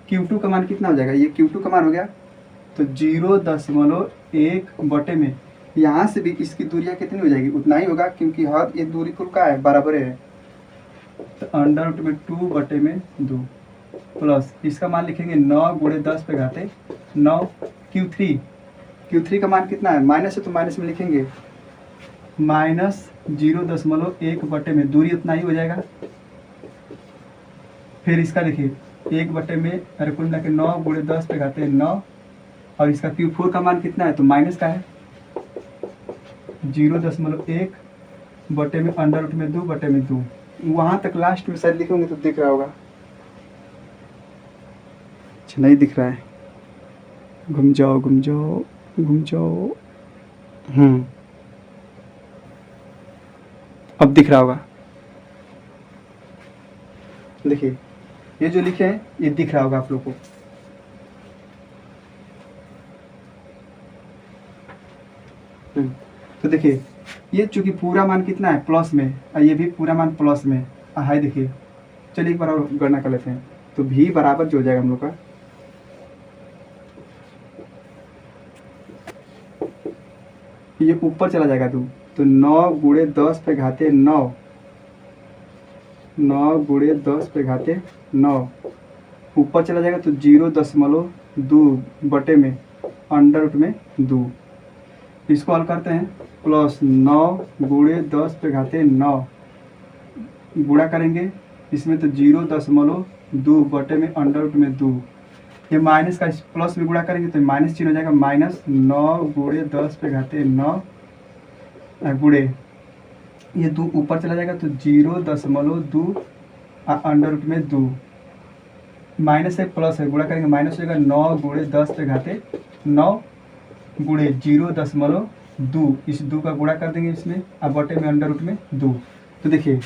Q2 का मान कितना हो जाएगा, ये Q2 का मान हो गया तो 0.1 बटे में, यहाँ से भी इसकी दूरियाँ कितनी हो जाएगी, उतना ही होगा क्योंकि हर ये दूरी कुल का है बराबर है। तो अंडर रूट में 2 बटे में 2 प्लस इसका मान लिखेंगे 9 गुणे 10 पे घाते 9। Q3 का मान कितना है, माइनस है तो माइनस में लिखेंगे -0.1 बटे में, दूरी उतना ही हो जाएगा। फिर इसका देखिए 1 बटे में, अरे कुल मिला के 9 गुणे 10 पे घाते 9, और इसका Q4 का मान कितना है तो माइनस का है 0.1 बटे में अंडर रूट में 2 बटे में 2। वहाँ तक लास्ट में शायद लिखोगे तो दिख रहा होगा, अच्छा नहीं दिख रहा है, घूम जाओ घूम जाओ घूम जाओ, अब दिख रहा होगा। देखिए ये जो लिखे हैं ये दिख रहा होगा आप लोग को। तो देखिए ये चूंकि पूरा मान कितना है प्लस में, और ये भी पूरा मान प्लस में है। देखिए चलिए एक बार और गणना कर लेते हैं। तो V बराबर जो हो जाएगा हम लोग का, ये ऊपर चला जाएगा तो 9 गुणे 10 पे घाते 9, 9 गुणे 10 पे घाते 9 ऊपर चला जाएगा तो 0.2 बटे में अंडर रूट में 2। इसको हल करते हैं, प्लस 9 गुणे 10 पे घाते 9 गुणा करेंगे इसमें तो 0.2 बटे में अंडर रूट में 2। ये माइनस का प्लस में गुणा करेंगे तो माइनस चिन्ह हो जाएगा, -9 गुणे 10 पे घाते 9 गुणे ये 2 ऊपर चला जाएगा तो 0.2 अंडर रूट में 2, माइनस है प्लस है गुणा करेंगे माइनस हो जाएगा 9 गुणे 10 पे घाते 9 गुणे 0.2, इस 2 का गुणा कर देंगे इसमें, अब बटे में अंडर रूट में 2। तो देखिए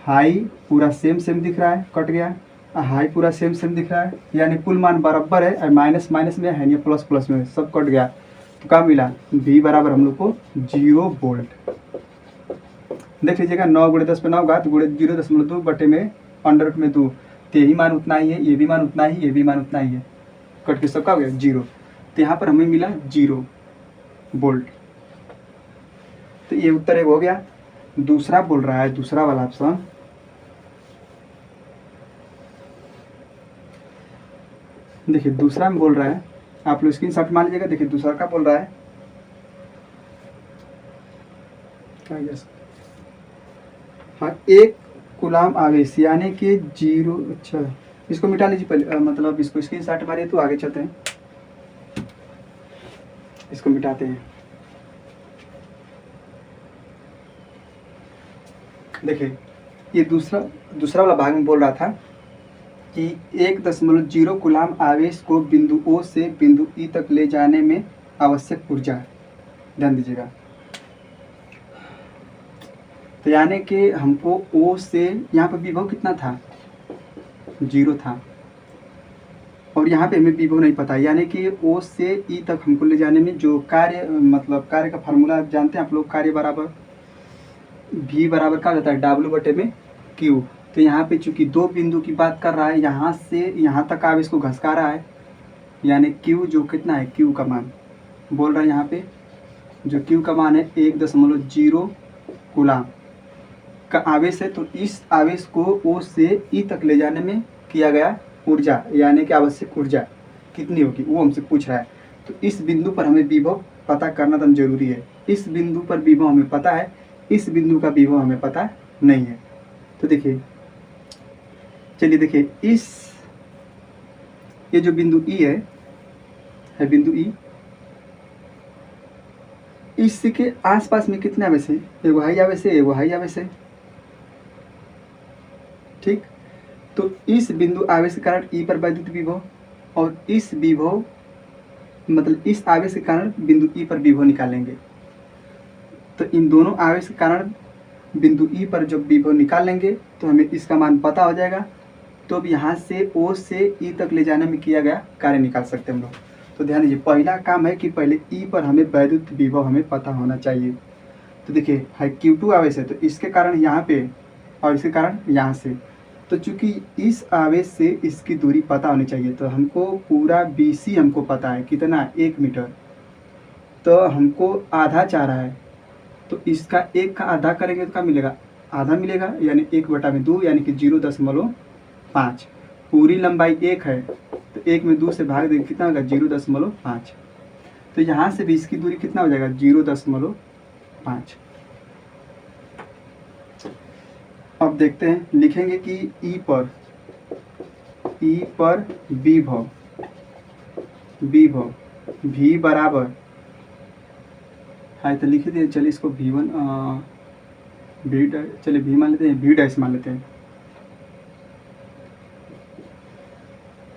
हाई पूरा सेम दिख रहा है, कट गया, हाई पूरा सेम दिख रहा है, यानी कुल मान बराबर है, और माइनस में है, ये प्लस में सब कट गया। तो क्या मिला, V बराबर हम लोग को 0 वोल्ट। देख लीजिएगा 9 गुणे 10 पे 9 घात गुणे 0.2 बटे में अंडर रूट में 2, तो यही मान उतना ही है, ये भी मान उतना ही, ये भी मान उतना ही है, कट के सबका हो गया 0। तो यहाँ पर हमें मिला 0 वोल्ट। तो ये उत्तर एक हो गया। दूसरा बोल रहा है, दूसरा वाला ऑप्शन, देखिए दूसरा में बोल रहा है, आप लोग स्क्रीनशॉट मान लीजिएगा। देखिए दूसरा का बोल रहा है, हाँ 1 कूलाम आवेश यानी कि 0, अच्छा इसको मिटा लीजिए पहले, मतलब इसको स्क्रीनशॉट मारिए तो आगे चलते हैं, इसको मिटाते हैं। देखिए ये दूसरा वाला भाग में बोल रहा था कि 1.0 कूलाम आवेश को बिंदु O से बिंदु E तक ले जाने में आवश्यक ऊर्जा, ध्यान दीजिएगा। तो यानी कि हमको O से, यहाँ पर विभव कितना था 0 था, और यहाँ पे हमें विभव नहीं पता, यानी कि O से E तक हमको ले जाने में जो कार्य, मतलब कार्य का फार्मूला जानते हैं आप लोग, कार्य बराबर V बराबर क्या होता है W बटे में Q। तो यहाँ पे चूंकि 2 बिंदु की बात कर रहा है, यहाँ से यहाँ तक आवेश को घसका रहा है, यानी Q जो कितना है, Q का मान बोल रहा है यहाँ पे, जो Q का मान है 1.0 कूलाम का आवेश है। तो इस आवेश को O से E तक ले जाने में किया गया ऊर्जा, यानी कि आवश्यक ऊर्जा कितनी होगी वो हमसे पूछ रहा है। तो इस बिंदु पर हमें विभव पता करना तो जरूरी है। इस बिंदु पर विभव हमें पता है, इस बिंदु का विभव हमें पता नहीं है। तो देखिए चलिए देखिए, इस ये जो बिंदु ई है बिंदु ई, इसके आसपास में कितने आवेश है? एगो हाई आवेश है, एगो हाई आवेश है, ठीक। तो इस बिंदु आवेश के कारण ई पर वैद्युत विभव, और इस विभव मतलब इस आवेश के कारण बिंदु ई पर विभव निकालेंगे। तो इन दोनों आवेश के कारण बिंदु ई पर जब विभव निकाल लेंगे तो हमें इसका मान पता हो जाएगा। तो अब यहाँ से ओ से ई तक ले जाने में किया गया कार्य निकाल सकते हैं हम लोग। तो ध्यान दीजिए, पहला काम है कि पहले ई पर हमें वैद्युत विभव हमें पता होना चाहिए। तो देखिए है Q2 आवेश है, तो इसके कारण यहाँ पे और इसके कारण यहाँ से, तो चूंकि इस आवेश से इसकी दूरी पता होनी चाहिए, तो हमको पूरा BC हमको पता है कितना, 1 मीटर। तो हमको आधा चाह रहा है, तो इसका 1 का आधा करेंगे तो क्या मिलेगा, आधा मिलेगा, यानी 1/2 यानी कि 0.5। पूरी लंबाई 1 है, तो 1 में 2 से भाग देंगे कितना होगा, 0.5। तो यहाँ से भी इसकी दूरी कितना हो जाएगा, 0.5। अब देखते हैं, लिखेंगे कि ई पर विभव V बराबर है, तो लिख दिए। चलिए इसको V1 चलिए V मान लेते हैं, V डैश मान लेते हैं।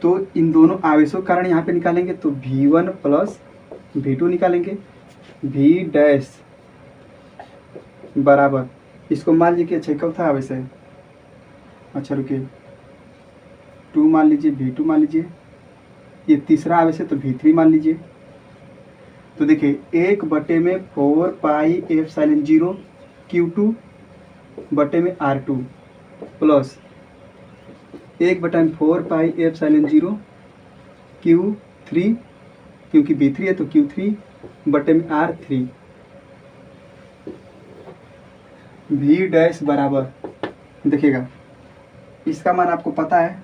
तो इन दोनों आवेशों के कारण यहाँ पे निकालेंगे तो V1 प्लस V2 निकालेंगे। V डैश बराबर, इसको मान लीजिए, अच्छा कब था आवेश है, अच्छा रुकिए, 2 मान लीजिए, V2 मान लीजिए, ये तीसरा आवेश है तो V3 मान लीजिए। तो देखिए 1/4πε0 Q2 बटे में R2 प्लस 1/4πε0 Q3, क्योंकि V3 है तो Q3 बटे में R3। V डैश बराबर, देखिएगा इसका मान आपको पता है,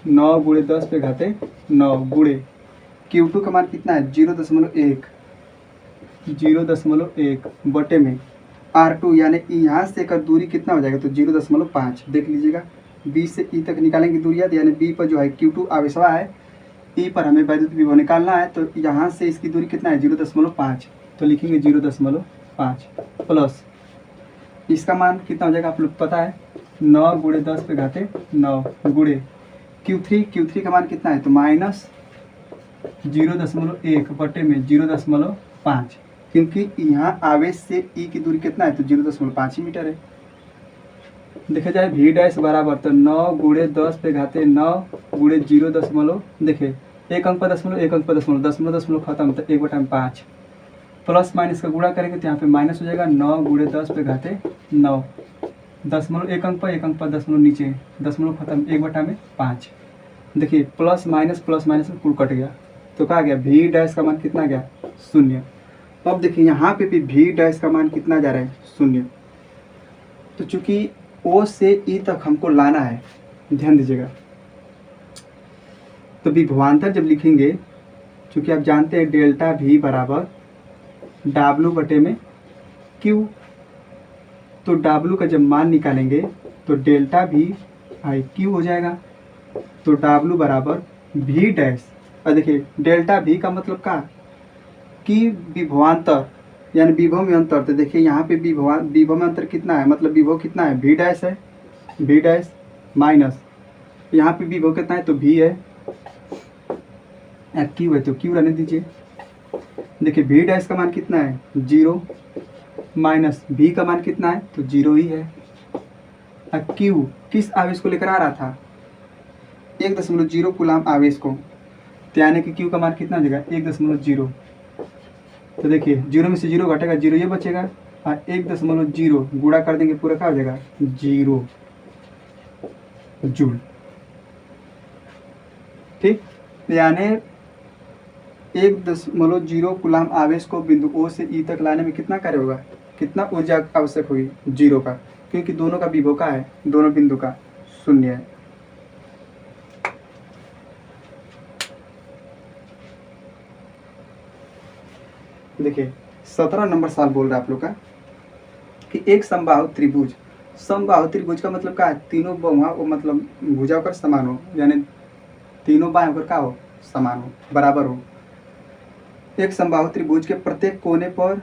9 × 10⁻9 गुणे Q2 का मान कितना है, 0.1 बटे में R2, यानी यहाँ से कर दूरी कितना हो जाएगा, तो 0.5। देख लीजिएगा, B से E तक निकालेंगे दूरियाँ, यानी B पर जो है Q2 आवेशवा है, E पर हमें वैद्युत विभव निकालना है, तो यहाँ से इसकी दूरी कितना है, 0.5। तो लिखेंगे 0.5 प्लस इसका मान कितना हो जाएगा, आप लोग पता है, 9 × 10⁻9 गुणे Q3 का मान कितना है, तो -0.1 बटे में 0.5, क्योंकि यहाँ आवेश से ई की दूरी कितना है, तो 0.5 ही मीटर है। देखा जाए V डैश बराबर, तो 9 × 10⁻9 गुणे 0. देखिए एक अंक पर दशमलव, एक अंक पर दशमलव, दशमलव खत्म, तो 1/5 प्लस माइनस का गुणा करेंगे तो यहाँ पे माइनस हो जाएगा, 9 × 10⁻9 दशमलव, एक अंक पर दशमलव नीचे, दशमलव खत्म, 1/5। देखिए प्लस माइनस कुल कट गया, तो क्या गया, V डैश का मान कितना गया, 0। अब देखिए यहाँ पे भी V डैश का मान कितना जा रहा है, 0। तो चूंकि O से E तक हमको लाना है, ध्यान दीजिएगा, तो विभवांतर जब लिखेंगे, चूंकि आप जानते हैं डेल्टा V बराबर W बटे में Q, तो W का जब मान निकालेंगे तो डेल्टा V आई Q हो जाएगा। तो W बराबर V डैश, और देखिए डेल्टा V का मतलब क्या, कि विभवांतर यानी विभव में अंतर। तो देखिए यहाँ पे विभव में अंतर कितना है, मतलब विभव कितना है, V डैश है, V डैश माइनस यहाँ पे विभव कितना है, तो V है, Q है तो Q रहने दीजिए। देखिए V डैश का मान कितना है, 0 माइनस V का मान कितना है, तो 0 ही है। Q किस आवेश को लेकर आ रहा था, 1.0 कूलाम आवेश को, तो यानी कि Q का मान कितना हो जाएगा, 1.0। तो देखिए 0 में से 0 घटेगा, 0 ये बचेगा, और 1.0 गुणा कर देंगे, पूरा क्या हो जाएगा, 0 जूल। ठीक, यानी 1.0 कूलाम आवेश को बिंदु O से E तक लाने में कितना कार्य होगा, कितना ऊर्जा आवश्यक होगी, 0 का, क्योंकि दोनों का विभव का है, दोनों बिंदु का 0 है। देखिए 17 नंबर सवाल बोल रहा है आप लोग का कि एक समबाहु त्रिभुज समबाहु त्रिभुज का मतलब का है तीनों बाहुआ मतलब भुजा होकर समान हो, यानी तीनों बाएं होकर का हो समान हो, बराबर हो। एक समबाहु त्रिभुज के प्रत्येक कोने पर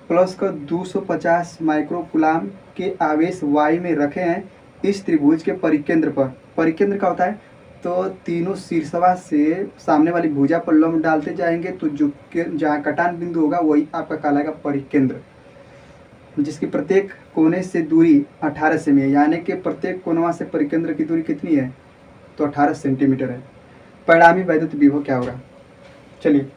प्लस का 250 माइक्रोकुलाम के आवेश y में रखे हैं। इस त्रिभुज के परिकेंद्र पर, परिकेंद्र का होता है तो तीनों शीर्षवा से सामने वाली भुजा पर लंब डालते जाएंगे तो जो जहाँ कटान बिंदु होगा वही आपका कहलाएगा परिकेंद्र, जिसकी प्रत्येक कोने से दूरी 18 सेमी है, यानी कि प्रत्येक कोनवा से परिकेंद्र की दूरी कितनी है तो 18 सेंटीमीटर है। परिणामी वैद्युत विभव क्या होगा? चलिए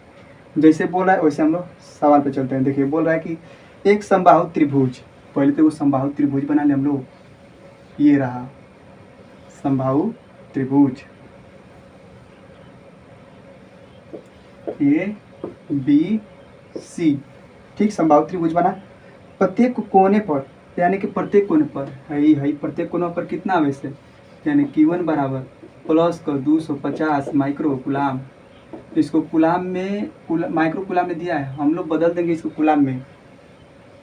जैसे बोल रहा है वैसे हम लोग सवाल पे चलते हैं। देखिए बोल रहा है कि एक समबाहु त्रिभुज, पहले तो वो समबाहु त्रिभुज बना ले हम लोग, ये रहा समबाहु त्रिभुज ए बी सी, ठीक, समबाहु त्रिभुज बना। प्रत्येक कोने पर, यानी कि प्रत्येक कोने पर है प्रत्येक कोने पर कितना आवेश है, यानी Q1 बराबर प्लस का 250 माइक्रो कुलाम। इसको कुलाम में माइक्रो कुलाम में दिया है, हम लोग बदल देंगे इसको कुलाम में,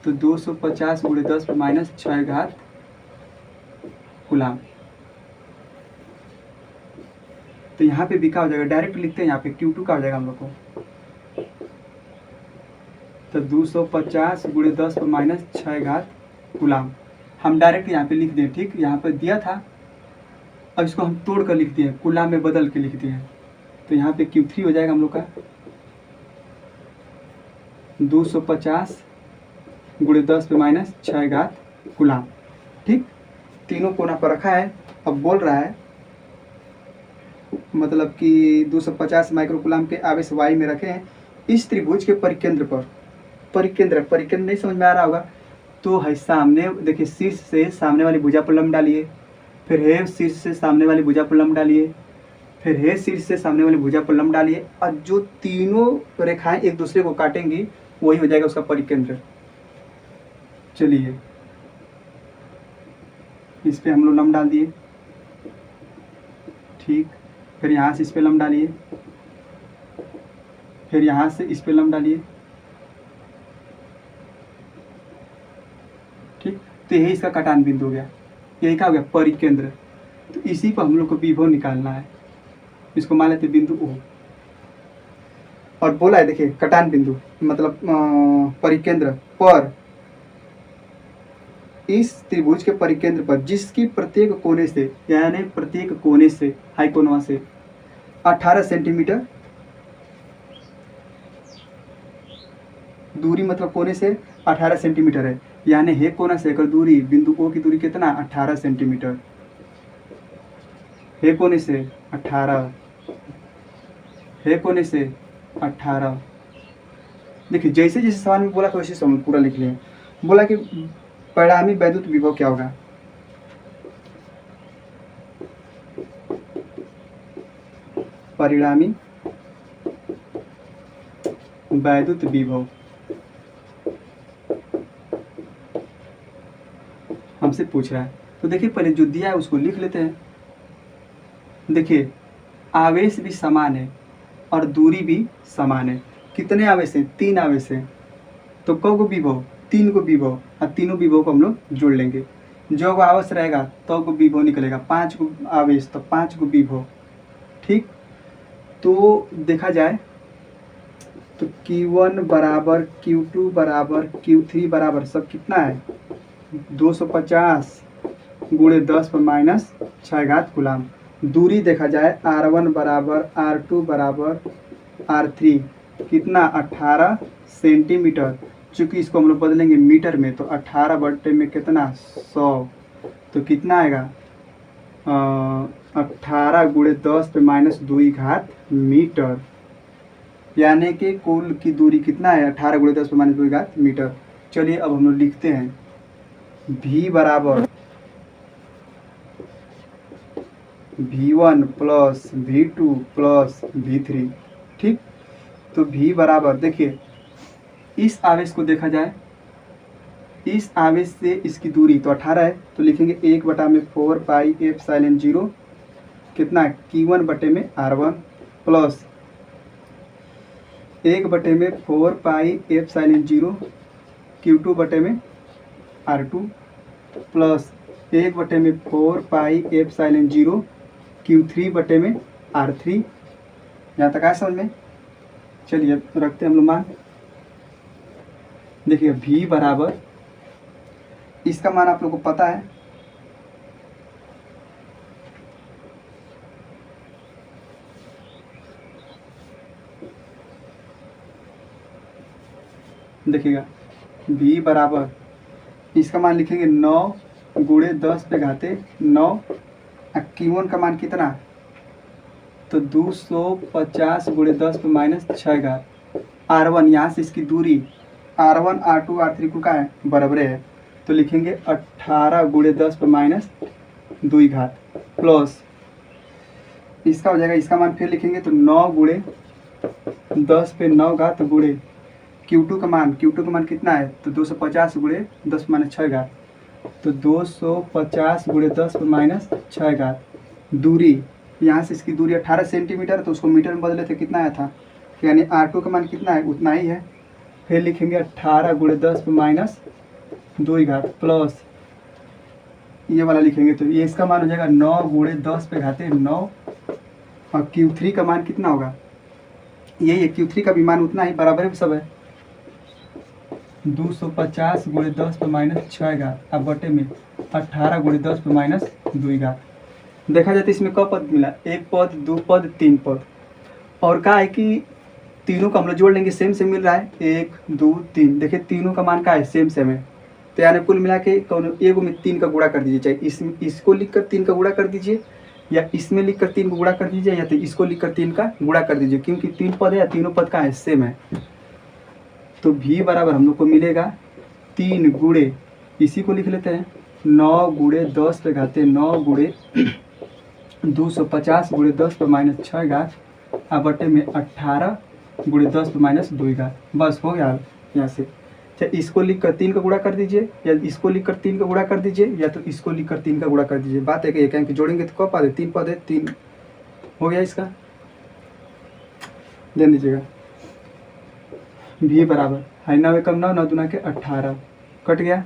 तो 250 × 10⁻⁶ कुलाम। तो यहाँ पे भी क्या हो जाएगा, डायरेक्ट लिखते हैं यहाँ पे Q2 का हो जाएगा हम लोग को, तो 250 × 10⁻⁶ कुलाम हम डायरेक्ट यहाँ पे लिख दें, ठीक, यहाँ पे दिया था, अब इसको हम तोड़ कर लिख दिए, कुलाम में बदल के लिख दिए, तो यहाँ पे Q3 हो जाएगा हम लोग का 250 × 10⁻⁶ कुलाम, ठीक। तीनों कोना पर रखा है। अब बोल रहा है मतलब कि 250 माइक्रो कुलाम के आवेश y में रखे हैं इस त्रिभुज के परिकेंद्र पर। परिकेंद्र नहीं समझ में आ रहा होगा तो है सामने, देखिए शीर्ष से सामने वाली भुजा पर लंब डालिए, फिर है शीर्ष से सामने वाली भुजा पर लंब डालिए, फिर है शीर्ष से सामने वाली भुजा पर लंब डालिए, और जो तीनों रेखाएं एक दूसरे को काटेंगी वही हो जाएगा उसका परिकेंद्र। चलिए इस पे हम लोग लंब डाल दिए, ठीक, फिर यहाँ से इस पे लंब डालिए, फिर यहाँ से इस पे लंब डालिए, ठीक। तो यही इसका कटान बिंदु हो गया, यही क्या हो गया परिकेंद्र। तो इसी पर हम लोग को विभव निकालना है, इसको मान लेते बिंदु O। और बोला है देखिए कटान बिंदु मतलब परिकेंद्र पर, इस त्रिभुज के परिकेंद्र पर जिसकी प्रत्येक कोने से, यानी प्रत्येक कोने से हाई कोनवा से 18 सेंटीमीटर दूरी, मतलब कोने से 18 सेंटीमीटर है, यानी है कोना से लेकर दूरी बिंदु O की दूरी कितना 18 सेंटीमीटर, है कोने से 18, है कोने से 18। देखिए जैसे जैसे सवाल में बोला तो वैसे समझ पूरा लिख लिए। बोला कि परिणामी वैद्युत विभव क्या होगा, परिणामी वैद्युत विभव हमसे पूछ रहा है। तो देखिए पहले जो दिया है उसको लिख लेते हैं। देखिए आवेश भी समान है और दूरी भी समान है। कितने आवेश हैं? 3 आवेश हैं। तो कौ विभव? 3 को विभव, और तीनों विभव को हम लोग जोड़ लेंगे। जो आवेश रहेगा तो को विभव निकलेगा। 5 को आवेश तो 5 को विभव, ठीक। तो देखा जाए तो Q1 बराबर Q2 बराबर Q3 बराबर सब कितना है 250 × 10⁻⁶ कुलाम। दूरी देखा जाए R1 बराबर R2 बराबर R3 कितना 18 सेंटीमीटर। चूँकि इसको हम लोग बदलेंगे मीटर में तो 18 बटे में कितना 100, तो कितना आएगा 18 × 10⁻² मीटर, यानी कि कुल की दूरी कितना है 18 × 10⁻² मीटर। चलिए अब हम लोग लिखते हैं V बराबर V1 plus V2 plus V3, ठीक। तो V बराबर देखिए इस आवेश को देखा जाए, इस आवेश से इसकी दूरी तो 18 है, तो लिखेंगे 1/4 पाई ε0 कितना Q1 बटे में R1 प्लस 1/4 पाई ε0 Q2 बटे में R2 plus 1/4 pi epsilon 0 Q3/R3। यहाँ तक आया समझ में? चलिए रखते हैं हम लोग मान। देखिए V बराबर, इसका मान आप लोग को पता है, देखिएगा V बराबर, इसका मान लिखेंगे 9 गुणे 10 पे घाते 9। Q1 का मान कितना? तो 250 गुणे 10 पे -6 घात। R1 यहाँ से इसकी दूरी R1 R2 R3 को क्या है? बराबर है, तो लिखेंगे 18 गुणे 10 पे -2 घात प्लस इसका हो जाएगा, इसका मान फिर लिखेंगे तो 9 गुणे 10 पे 9 घात गुणे Q2 का मान कितना है? तो 250 गुणे 10 पे -6 घात, तो 250 गुणे 10 पे -6 घात। दूरी यहाँ से इसकी दूरी 18 सेंटीमीटर, तो उसको मीटर में बदले थे कितना आया था, यानी R2 का मान कितना है? उतना ही है। फिर लिखेंगे 18 गुणे 10 पे -2 घात प्लस ये वाला लिखेंगे, तो ये इसका मान हो जाएगा 9 गुणे 10 पे घाते 9। और Q3 का मान कितना होगा? यही है, Q3 का भी मान उतना ही, बराबर सब है। 250 गुणे 10 पे -6 घात अब बटे में 18 गुणे 10 पे -2 घात। देखा जाए तो इसमें क पद मिला? 1 पद, 2 पद, 3 पद। और क्या है कि तीनों का हम लोग जोड़ लेंगे, सेम सेम मिल रहा है, 1 2 3। देखिए तीनों का मान क्या है? सेम सेम है। तो यानी कुल मिला के एगो में 3 का गुणा कर दीजिए, चाहे इसको लिख कर 3 का गुणा कर दीजिए, या इसमें लिख कर 3 को गुणा कर दीजिए, या तो इसको लिख कर 3 का गुणा कर दीजिए, क्योंकि 3 पद है या तीनों पद का है सेम है। तो V बराबर हम लोग को मिलेगा 3 गुणे, इसी को लिख लेते हैं, 9 गुणे 10 पे घाते 9 गुणे 250 गुणे 10 पे -6 घात अब बटे में 18 गुणे 10 पे -2 घात। बस हो गया यहाँ से। चाहे इसको लिख कर 3 का गुणा कर दीजिए, या इसको लिख कर 3 का गुणा कर दीजिए, या तो इसको लिख कर 3 का गुणा कर दीजिए। बात है कि एक जोड़ेंगे तो कब पद है? 3 पद है, 3 हो गया। इसका ध्यान दीजिएगा। V बराबर है 9 एकम 9, 9 दूना के 18, कट गया।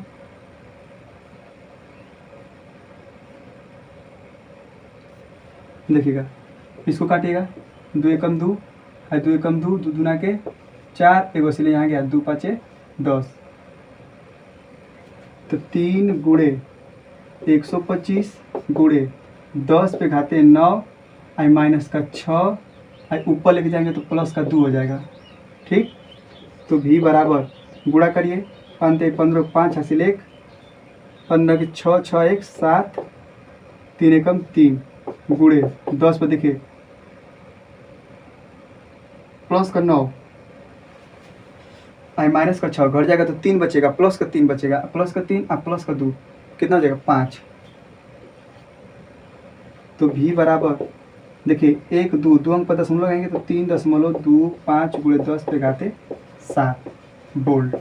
देखिएगा इसको काटिएगा, 2 एकम 2 है, 2 एकम 2, 2 दूना के 4, एगो इसलिए यहाँ गया 2 5 10। तो 3 गुणे 125 गुणे 10 पे घाते 9 आई माइनस का 6 आई ऊपर लेके जाएंगे तो प्लस का 2 हो जाएगा। ठीक, तो V बराबर गुणा करिए, 5 15 5 हासिल 1, 15 के 6 6 1 7, 3 एकम 3 गुणे 10 पे देखिए प्लस का 9 आई माइनस का 6 घट जाएगा तो 3 बचेगा, प्लस का 3 बचेगा, प्लस का 3 और प्लस का 2 कितना हो जाएगा? 5। तो V बराबर देखिए 1 2 2 अंक पर दशमलव लगाएंगे तो 3.25 गुणे 10 पे घाते 7 वोल्ट।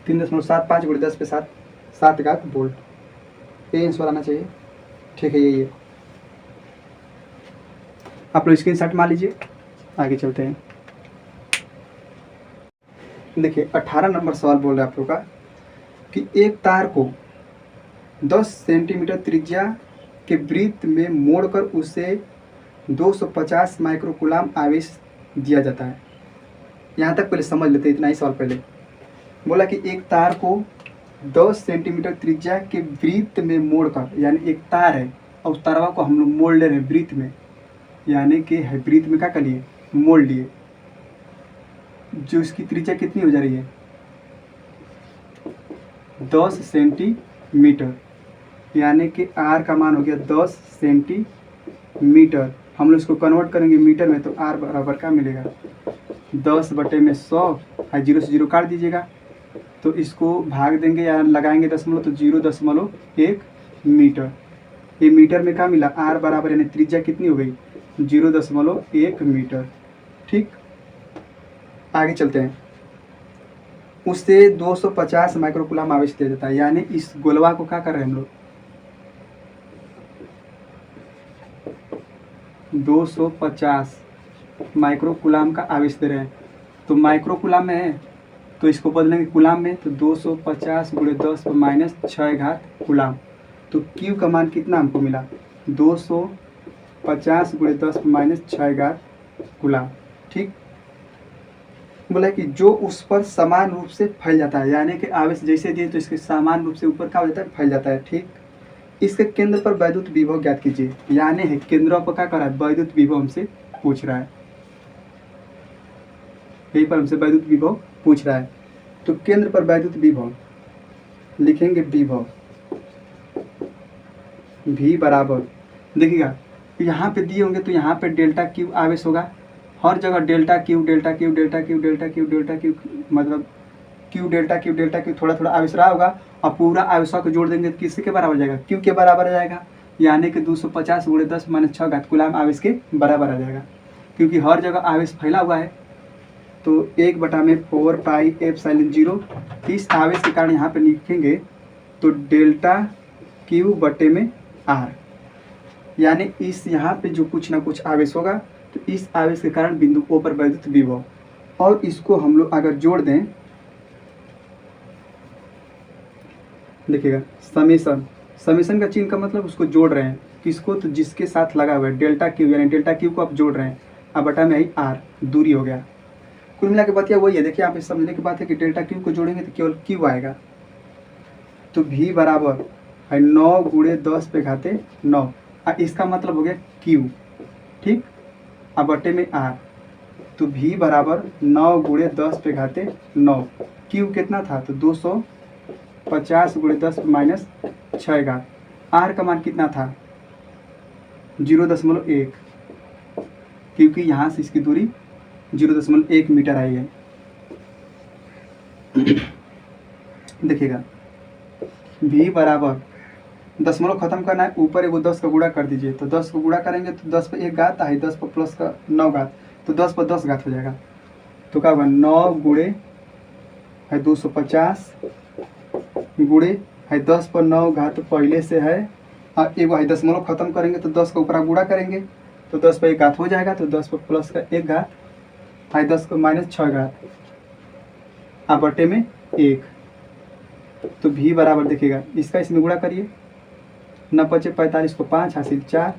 3.75 गुणे 10 पे 7 घात वोल्ट। ये आंसर आना चाहिए। ठीक है, यही है। आप लोग स्क्रीनशॉट मार लीजिए, आगे चलते हैं। देखिए 18 नंबर सवाल बोल रहा है आप लोग का कि एक तार को 10 सेंटीमीटर त्रिज्या के वृत्त में मोड़कर उसे 250 माइक्रोकूलाम आवेश दिया जाता है। यहाँ तक पहले समझ लेते हैं, इतना ही सवाल पहले बोला कि एक तार को 10 सेंटीमीटर त्रिज्या के वृत्त में मोड़कर, यानी एक तार है और उस तारवा को हम लोग मोड़ ले रहे हैं वृत्त में, यानी कि वृत्त में क्या कर लिए? मोड़ लिए। जो इसकी त्रिज्या कितनी हो जा रही है? 10 सेंटीमीटर, यानी कि R का मान हो गया 10 सेंटीमीटर। हम लोग इसको कन्वर्ट करेंगे मीटर में, तो R बराबर क्या मिलेगा? 10 बटे में 100, 0 से 0 काट दीजिएगा, तो इसको भाग देंगे या लगाएंगे दशमलव, तो 0.1 मीटर। ये मीटर में क्या मिला? R बराबर, यानी त्रिज्या कितनी हो गई? 0.1 मीटर। ठीक, आगे चलते हैं। उससे 250 माइक्रोकूलाम आवेश दिया जाता है, यानी इस गोलवा को क्या कर रहे हैं हम लोग? 250 माइक्रोकूलाम का आवेश दे रहे हैं। तो माइक्रोकूलाम में है तो इसको बदलेंगे कुलाम में, तो 250 गुणे 10 पर माइनस 6 घात कुलाम। तो क्यू का मान कितना हमको मिला, 250 गुणे 10 पर माइनस 6 घात कुलाम। ठीक, बोला कि जो उस पर समान रूप से फैल जाता है, यानी कि आवेश जैसे दिए तो इसके समान रूप से ऊपर क्या हो जाता है, फैल जाता है। ठीक, इसके केंद्र पर वैद्युत विभव ज्ञात कीजिए, यानी है केंद्र पर क्या कर रहा है, वैद्युत विभव हमसे पूछ रहा है, यहीं पर हमसे वैद्युत विभव पूछ रहा है। तो केंद्र पर वैद्युत विभव लिखेंगे, विभव V बराबर, देखिएगा यहाँ पे दिए होंगे तो यहाँ पे डेल्टा क्यू आवेश होगा, हर जगह delta Q delta Q delta Q delta Q delta Q, मतलब Q delta Q delta Q थोड़ा थोड़ा आवेश रहा होगा, और पूरा आवेशों को जोड़ देंगे तो किसके बराबर जाएगा, क्यू के बराबर आ जाएगा, यानी कि 250 गुणे 10 माइनस 6 घात कुलाम आवेश के बराबर आ जाएगा, क्योंकि हर जगह आवेश फैला हुआ है। तो 1/4 पाई एप्सिलॉन 0, इस आवेश के कारण यहाँ पे लिखेंगे तो डेल्टा क्यू बटे में आर, यानी इस यहाँ पे जो कुछ ना कुछ आवेश होगा तो इस आवेश के कारण बिंदु O पर वैद्युत विभव, और इसको हम लोग अगर जोड़ दें, देखिएगा समेशन, समेशन का चिन्ह का मतलब उसको जोड़ रहे हैं, किसको, तो जिसके साथ लगा हुआ है डेल्टा क्यू, यानी डेल्टा क्यू को आप जोड़ रहे हैं, अब बटा में आई आर, दूरी हो गया। कुल मिला के बतिया वही है, देखिए यहाँ पे समझने की बात है कि डेल्टा क्यू को जोड़ेंगे तो केवल क्यू आएगा, तो V बराबर है 9 गुणे 10 पे घाते 9, इसका मतलब हो गया क्यू। ठीक, अब बटे में आर, तो V बराबर 9 गुणे 10 पे घाते 9, क्यू कितना था, तो 250 गुणे 10 माइनस 6 घात, आर का मान कितना था 0.1, क्योंकि यहाँ से इसकी दूरी 0.1 मीटर आई है। देखिएगा V बराबर, दशमलव खत्म करना है, ऊपर एगो 10 का गुणा कर दीजिए, तो 10 को गुणा करेंगे तो 10 पे 1 घात है, 10 पर प्लस का 9 घात, तो 10 पर 10 घात हो जाएगा, तो क्या होगा 9 गुणे है 250 गुणे है 10 पर 9 घात पहले से है, और एगो है दशमलव खत्म करेंगे तो 10 का ऊपर गुणा करेंगे तो 10 पर 1 घात हो जाएगा, तो 10 पर प्लस का 1 घात है 10 को माइनस 6 घात, अब बटे में 1, तो V बराबर देखिएगा इसका इसमें गुणा करिए, 9 पचे 45 को 5 हासिल 4,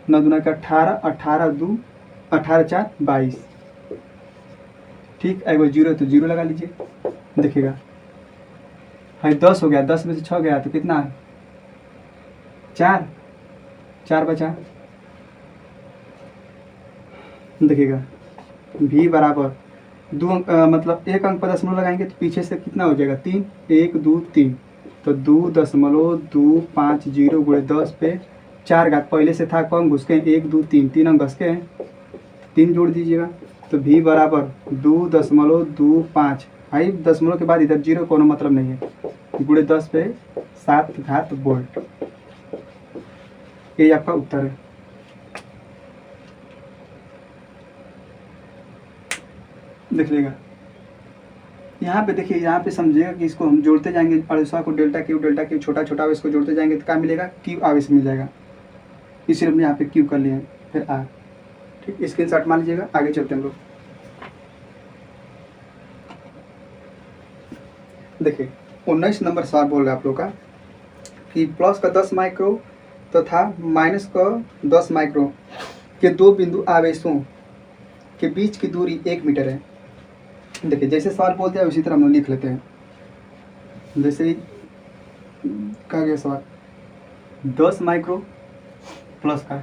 9 दूना का 18, 18 2 18 4 22। ठीक, एगो 0 तो 0 लगा लीजिए, देखिएगा है 10 हो गया, 10 में से 6 गया तो कितना है 4, 4 बचा। देखिएगा V बराबर मतलब 1 अंक पर दशमलव लगाएंगे तो पीछे से कितना हो जाएगा 3, 1 2 3, तो 2.250 गुणे 10 पे 4 घात, पहले से था कौन घुस के 1 2 3, 3 अंक घस के हैं, 3 जोड़ दीजिएगा, तो V बराबर 2.25, भाई दशमलव के बाद इधर 0 कोनो मतलब नहीं है, गुणे 10 पे 7 घात वोल्ट, ये आपका उत्तर है। देख लेगा यहाँ पे, देखिए यहाँ पे समझिएगा कि इसको हम जोड़ते जाएंगे, अड़सवा को डेल्टा क्यू छोटा छोटा आवेश को जोड़ते जाएंगे तो क्या मिलेगा, क्यू आवेश मिल जाएगा, इसलिए हमने यहाँ पे क्यू कर लिया है, फिर आर। ठीक, स्क्रीनशॉट मान लीजिएगा, आगे चलते हैं हम लोग। देखिए 19 नंबर सवाल बोल रहा है आप लोग का कि प्लस का 10 माइक्रो तथा माइनस का 10 माइक्रो के दो बिंदु आवेशों के बीच की दूरी 1 मीटर है। देखिए जैसे सवाल बोलते हैं उसी तरह हम लोग लिख लेते हैं, जैसे ही कहा गया सवाल 10 माइक्रो प्लस का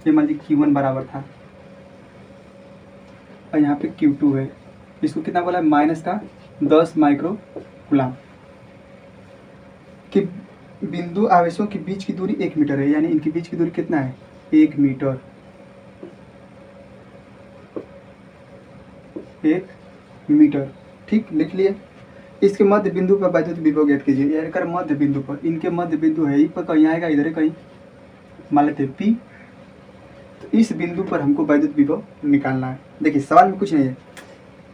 ये मान लीजिए Q1 बराबर था और यहाँ पे Q2 है, इसको कितना बोला है माइनस का 10 माइक्रो कूलम कि बिंदु आवेशों के बीच की दूरी 1 मीटर है, यानी इनके बीच की दूरी कितना है 1 मीटर, 1 मीटर। ठीक, लिख लिए। इसके मध्य बिंदु पर वैद्युत विभव ज्ञात कीजिए, यानी कर मध्य बिंदु पर, इनके मध्य बिंदु है, पर कहीं आएगा इधर कहीं, मान लेते हैं P, तो इस बिंदु पर हमको वैद्युत विभव निकालना है। देखिए सवाल में कुछ नहीं है,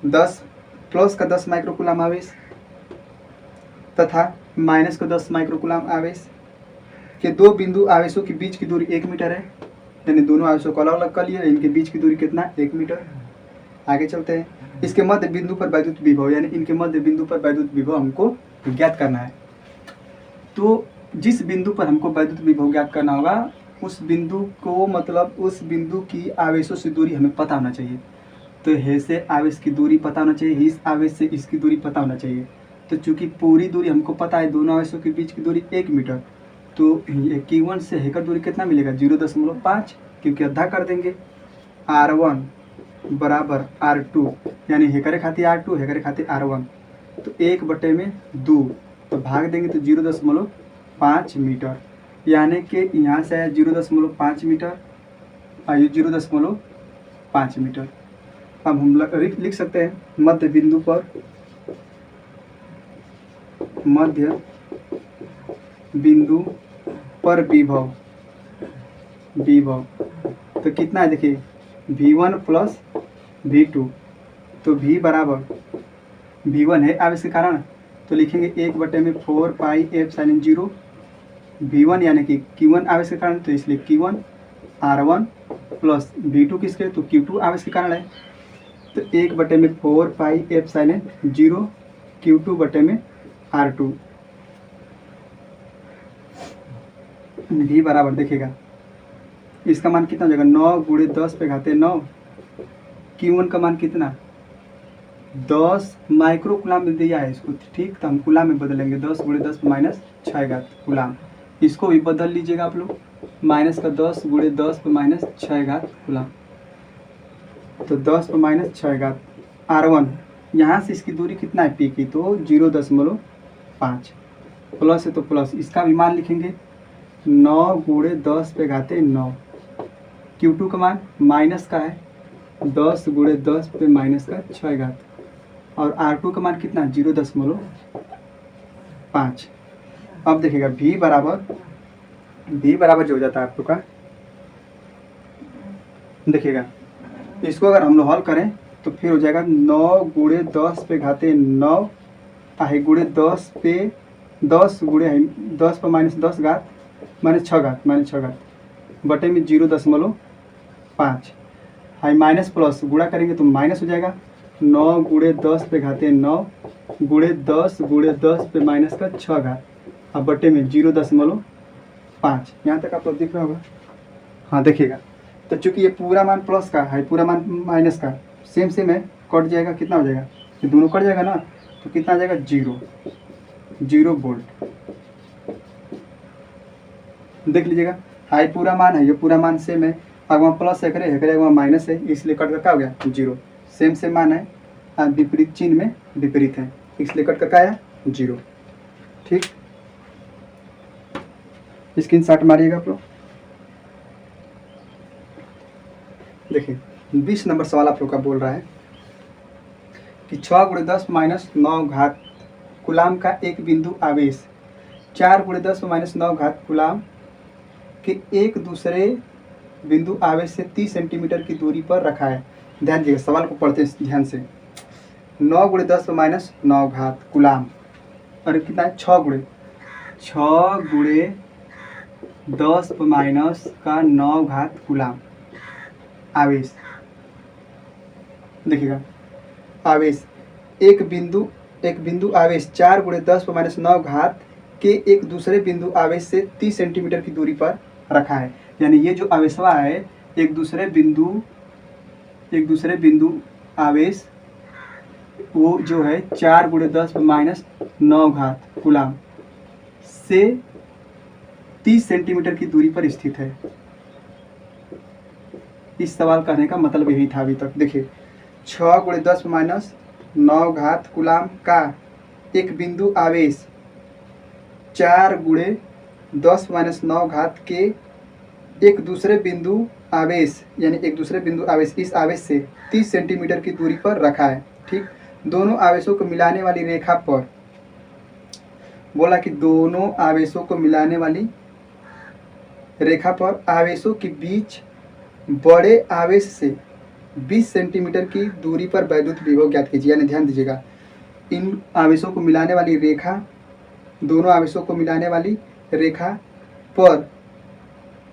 10 प्लस का 10 माइक्रोकूलम आवेश तथा माइनस का 10 माइक्रोकूलम आवेश के दो बिंदु आवेशों के बीच की दूरी 1 मीटर है, यानी दोनों आवेशों को अलग अलग कर लिया। इनके बीच की दूरी कितना, 1 मीटर। आगे चलते हैं। इसके मध्य बिंदु पर वैद्युत विभव, यानी इनके मध्य बिंदु पर वैद्युत विभव हमको ज्ञात करना है। तो जिस बिंदु पर हमको वैद्युत विभव ज्ञात करना होगा उस बिंदु को, मतलब उस बिंदु की आवेशों से दूरी हमें पता होना चाहिए। तो हे से आवेश की दूरी पता होना चाहिए, इस आवेश से इसकी दूरी पता होना चाहिए। तो चूंकि पूरी दूरी हमको पता है, दोनों आवेशों के बीच की दूरी 1 मीटर, तो Q1 से हेकर दूरी कितना मिलेगा, 0.5, क्योंकि अद्धा कर देंगे। R1 बराबर R2, यानी हेकरे खाती R2, हेकरे खाती R1, तो 1/2, तो भाग देंगे तो 0.5 मीटर, यानी कि यहाँ से आया 0.5 मीटर और ये 0.5 मीटर। अब हम लिख सकते हैं मध्य बिंदु पर, मध्य बिंदु पर विभव, तो कितना है देखिए, V1 प्लस V2, तो V बराबर, V1 है आवेश के कारण, तो लिखेंगे 1/4 पाई एप्सिलॉन 0 V1, यानी कि Q1 आवेश के कारण, तो इसलिए Q1 R1 प्लस V2 किसके, तो Q2 आवेश के कारण है, तो 1/4 pi epsilon 0 Q2 R2। V बराबर देखिएगा, इसका मान कितना हो जाएगा, 9 × 10⁻9। Q1 का मान कितना, 10 माइक्रो कूलाम में दिया है इसको, ठीक, तो हम कूलाम में बदलेंगे, 10 × 10⁻6 कूलाम। इसको भी बदल लीजिएगा आप लोग, माइनस का 10 × 10⁻6 कूलाम, तो 10⁻6। R1 यहाँ से इसकी दूरी कितना है P की, तो 0.5, प्लस है तो प्लस, इसका भी मान लिखेंगे 9 × 10⁻9। Q2 का मान माइनस का है, 10 × 10⁻6, और R2 का मान कितना, 0.5। अब देखिएगा V बराबर जो हो जाता है आपको का, देखिएगा इसको अगर हम लोग हल करें तो फिर हो जाएगा 9 × 10⁻9 आहे गुणे 10 पे 10 गुणे 10 पर -10 -6 बटे में 0.5 हाई माइनस प्लस गुणा करेंगे तो माइनस हो जाएगा 9 × 10⁻9 गुणे 10 × 10 पे -6 अब बटे में 0.5। यहाँ तक आपको दिख रहा होगा। हाँ देखिएगा, तो चूंकि ये पूरा मान प्लस का है, पूरा मान माइनस का सेम है, कट जाएगा, कितना हो जाएगा, ये दोनों कट जाएगा ना, तो कितना आ जाएगा 0 वोल्ट। देख लीजिएगा, हाई पूरा मान है, ये पूरा मान सेम है, अगवा प्लस है करे अगवा माइनस है, इसलिए कट कर क्या हो गया 0। सेम मान है, विपरीत चिन्ह में विपरीत है, इसलिए कट कर क्या आया 0। ठीक, स्क्रीनशॉट मारिएगा आप लोग। देखिए 20 नंबर सवाल आप लोग का बोल रहा है कि 6 × 10⁻9 कूलाम का एक बिंदु आवेश 4 × 10⁻9 कूलाम के एक दूसरे बिंदु आवेश से 30 सेंटीमीटर की दूरी पर रखा है। ध्यान दीजिए, सवाल को पढ़ते हैं ध्यान से। 9 × 10⁻9 कूलाम, और कितना है 6 × 10⁻9 कूलाम आवेश। देखिएगा, आवेश एक बिंदु आवेश 4 × 10⁻9 के एक दूसरे बिंदु आवेश से 30 सेंटीमीटर की दूरी पर रखा है। यानी ये जो आवेशवा है एक दूसरे बिंदु आवेश वो जो है 4 × 10⁻9 कूलाम से 30 सेंटीमीटर की दूरी पर स्थित है। इस सवाल करने का मतलब यही था अभी तक। देखिए 6 × 10⁻9 कूलाम का एक बिंदु आवेश 4 × 10⁻9 के एक दूसरे बिंदु आवेश, यानी एक दूसरे बिंदु आवेश इस आवेश से 30 सेंटीमीटर की दूरी पर रखा है। ठीक, दोनों आवेशों को मिलाने वाली रेखा पर, बोला कि दोनों आवेशों को मिलाने वाली रेखा पर आवेशों के बीच बड़े आवेश से 20 सेंटीमीटर की दूरी पर वैद्युत विभव ज्ञात कीजिए। यानी ध्यान दीजिएगा, इन आवेशों को मिलाने वाली रेखा, दोनों आवेशों को मिलाने वाली रेखा पर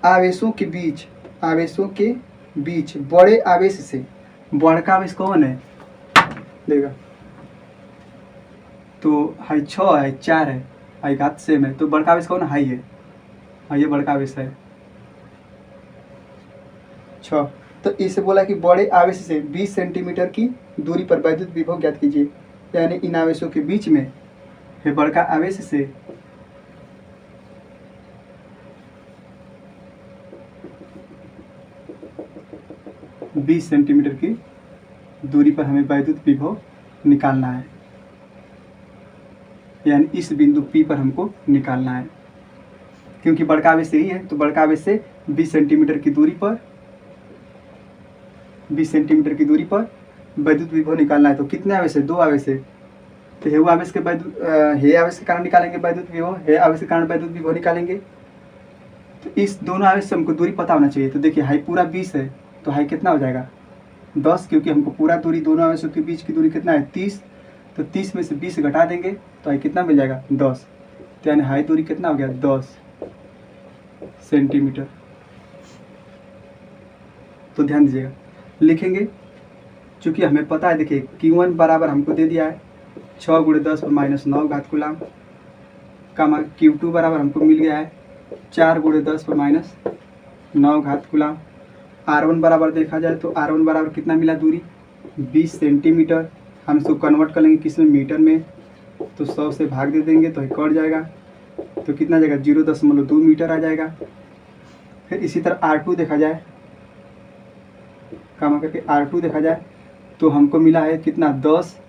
आवेशों के बीच आवेशों के बीच बड़े आवेश से, बड़का आवेश कौन है देगा, तो हाई 6 है 4 है, हाई घात सेम है, तो बड़का आवेश कौन हाई है, हाँ ये बड़का आवेश है 6। तो इसे बोला कि बड़े आवेश से 20 सेंटीमीटर की दूरी पर वैद्युत विभव ज्ञात कीजिए, यानी इन आवेशों के बीच में है बड़का आवेश से 20 सेंटीमीटर की दूरी पर हमें वैद्युत विभव निकालना है, यानी इस बिंदु P पर हमको निकालना है, क्योंकि बड़का आवेश यही है, तो बड़का आवेश से 20 सेंटीमीटर की दूरी पर 20 सेंटीमीटर की दूरी पर वैद्युत विभव निकालना है। तो कितने आवेश है, 2 आवेश है, तो हे आवेश के हे आवेश के कारण निकालेंगे वैद्युत विभव, हे आवेश के कारण वैद्युत विभव निकालेंगे। तो इस दोनों आवेश से हमको दूरी पता होना चाहिए। तो देखिए हाई पूरा 20 है, तो हाई कितना हो जाएगा 10, क्योंकि हमको पूरा दूरी दोनों आवेशों के बीच की दूरी कितना है 30, तो 30 में से 20 घटा देंगे तो हाई कितना मिल जाएगा 10, तो यानी हाई दूरी कितना हो गया 10 सेंटीमीटर। तो ध्यान दीजिएगा, लिखेंगे चूँकि हमें पता है, देखिए Q1 बराबर हमको दे दिया है 6 × 10⁻9 घात कूलाम, कामा Q2 बराबर हमको मिल गया है 4 × 10⁻9 घात कूलाम। R1 बराबर देखा जाए तो R1 बराबर कितना मिला दूरी 20 सेंटीमीटर, हम इसको कन्वर्ट कर लेंगे किस में, मीटर में, तो 100 से भाग दे देंगे तो कट जाएगा, तो कितना जाएगा 0.2 मीटर आ जाएगा। फिर इसी तरह R2 देखा जाए, कामा करके R2 देखा जाए तो हमको मिला है कितना 10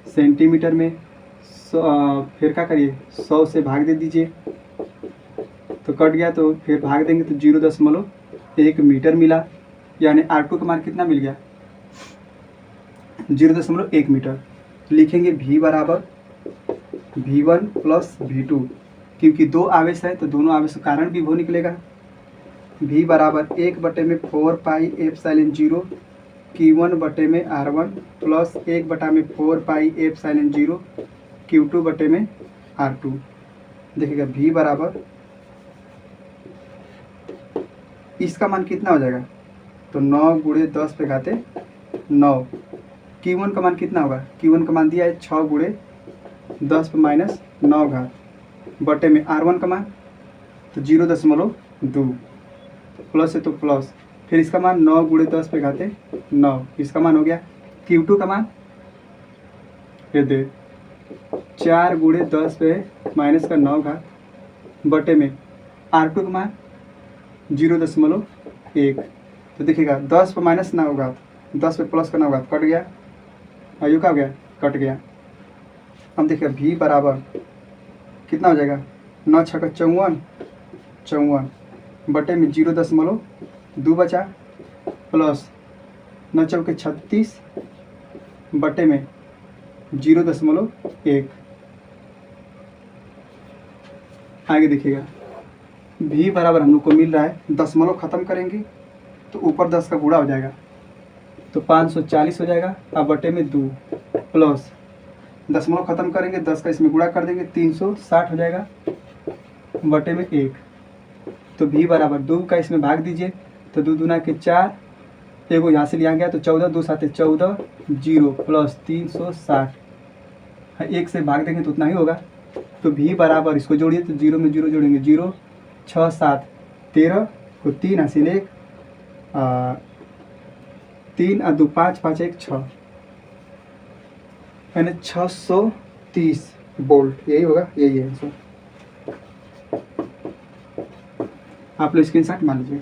सेंटीमीटर में, फिर क्या करिए 100 से भाग दे दीजिए तो कट गया, तो फिर भाग देंगे तो 0.1 मीटर मिला, यानी R2 का मान कितना मिल गया 0.1 मीटर। लिखेंगे V बराबर V1 + V2, क्योंकि 2 आवेश है तो दोनों आवेश के कारण विभव निकलेगा। V बराबर 1/4πε0 Q1/R1 प्लस 1/4πε0 Q2/R2। देखिएगा V बराबर, इसका मान कितना हो जाएगा, तो 9 × 10⁻9। Q1 का मान कितना होगा, Q1 का मान दिया है 6 × 10⁻9 घात बटे में R1 का मान तो 0.2, प्लस है तो प्लस, फिर इसका मान 9 × 10⁻9, इसका मान हो गया। Q2 का मान ये दे 4 × 10⁻9 घात बटे में R2 का मान 0.1। तो देखिएगा 10⁻9 घात 10 पे प्लस का 9 घात कट गया, आयु का हो गया कट गया। हम देखिए V बराबर कितना हो जाएगा 9 × 6 = 54 बटे में 0.2 बचा, प्लस 9 × 4 = 36 बटे में 0.1। आगे देखिएगा V बराबर हम लोग को मिल रहा है, दशमलव खत्म करेंगे तो ऊपर 10 का गुणा हो जाएगा तो 540 हो जाएगा, अब बटे में 2 प्लस दशमलव खत्म करेंगे 10 का इसमें गुणा कर देंगे 360 हो जाएगा बटे में 1। तो V बराबर 2 का इसमें भाग दीजिए तो 2 दूना के 4, एगो यहाँ से लिया गया तो 14, 2 7 14, 0 प्लस 360, 1 से भाग देंगे तो उतना ही होगा। तो V बराबर, इसको जोड़िए तो 0 में 0 जोड़ेंगे 0, 6 7 13 को 3 हासिल 1, 3 और 2 5, 5 1 6, यानी 630 वोल्ट, यही होगा, यही है आंसर। आप लोग स्क्रीनशॉट मान लीजिए।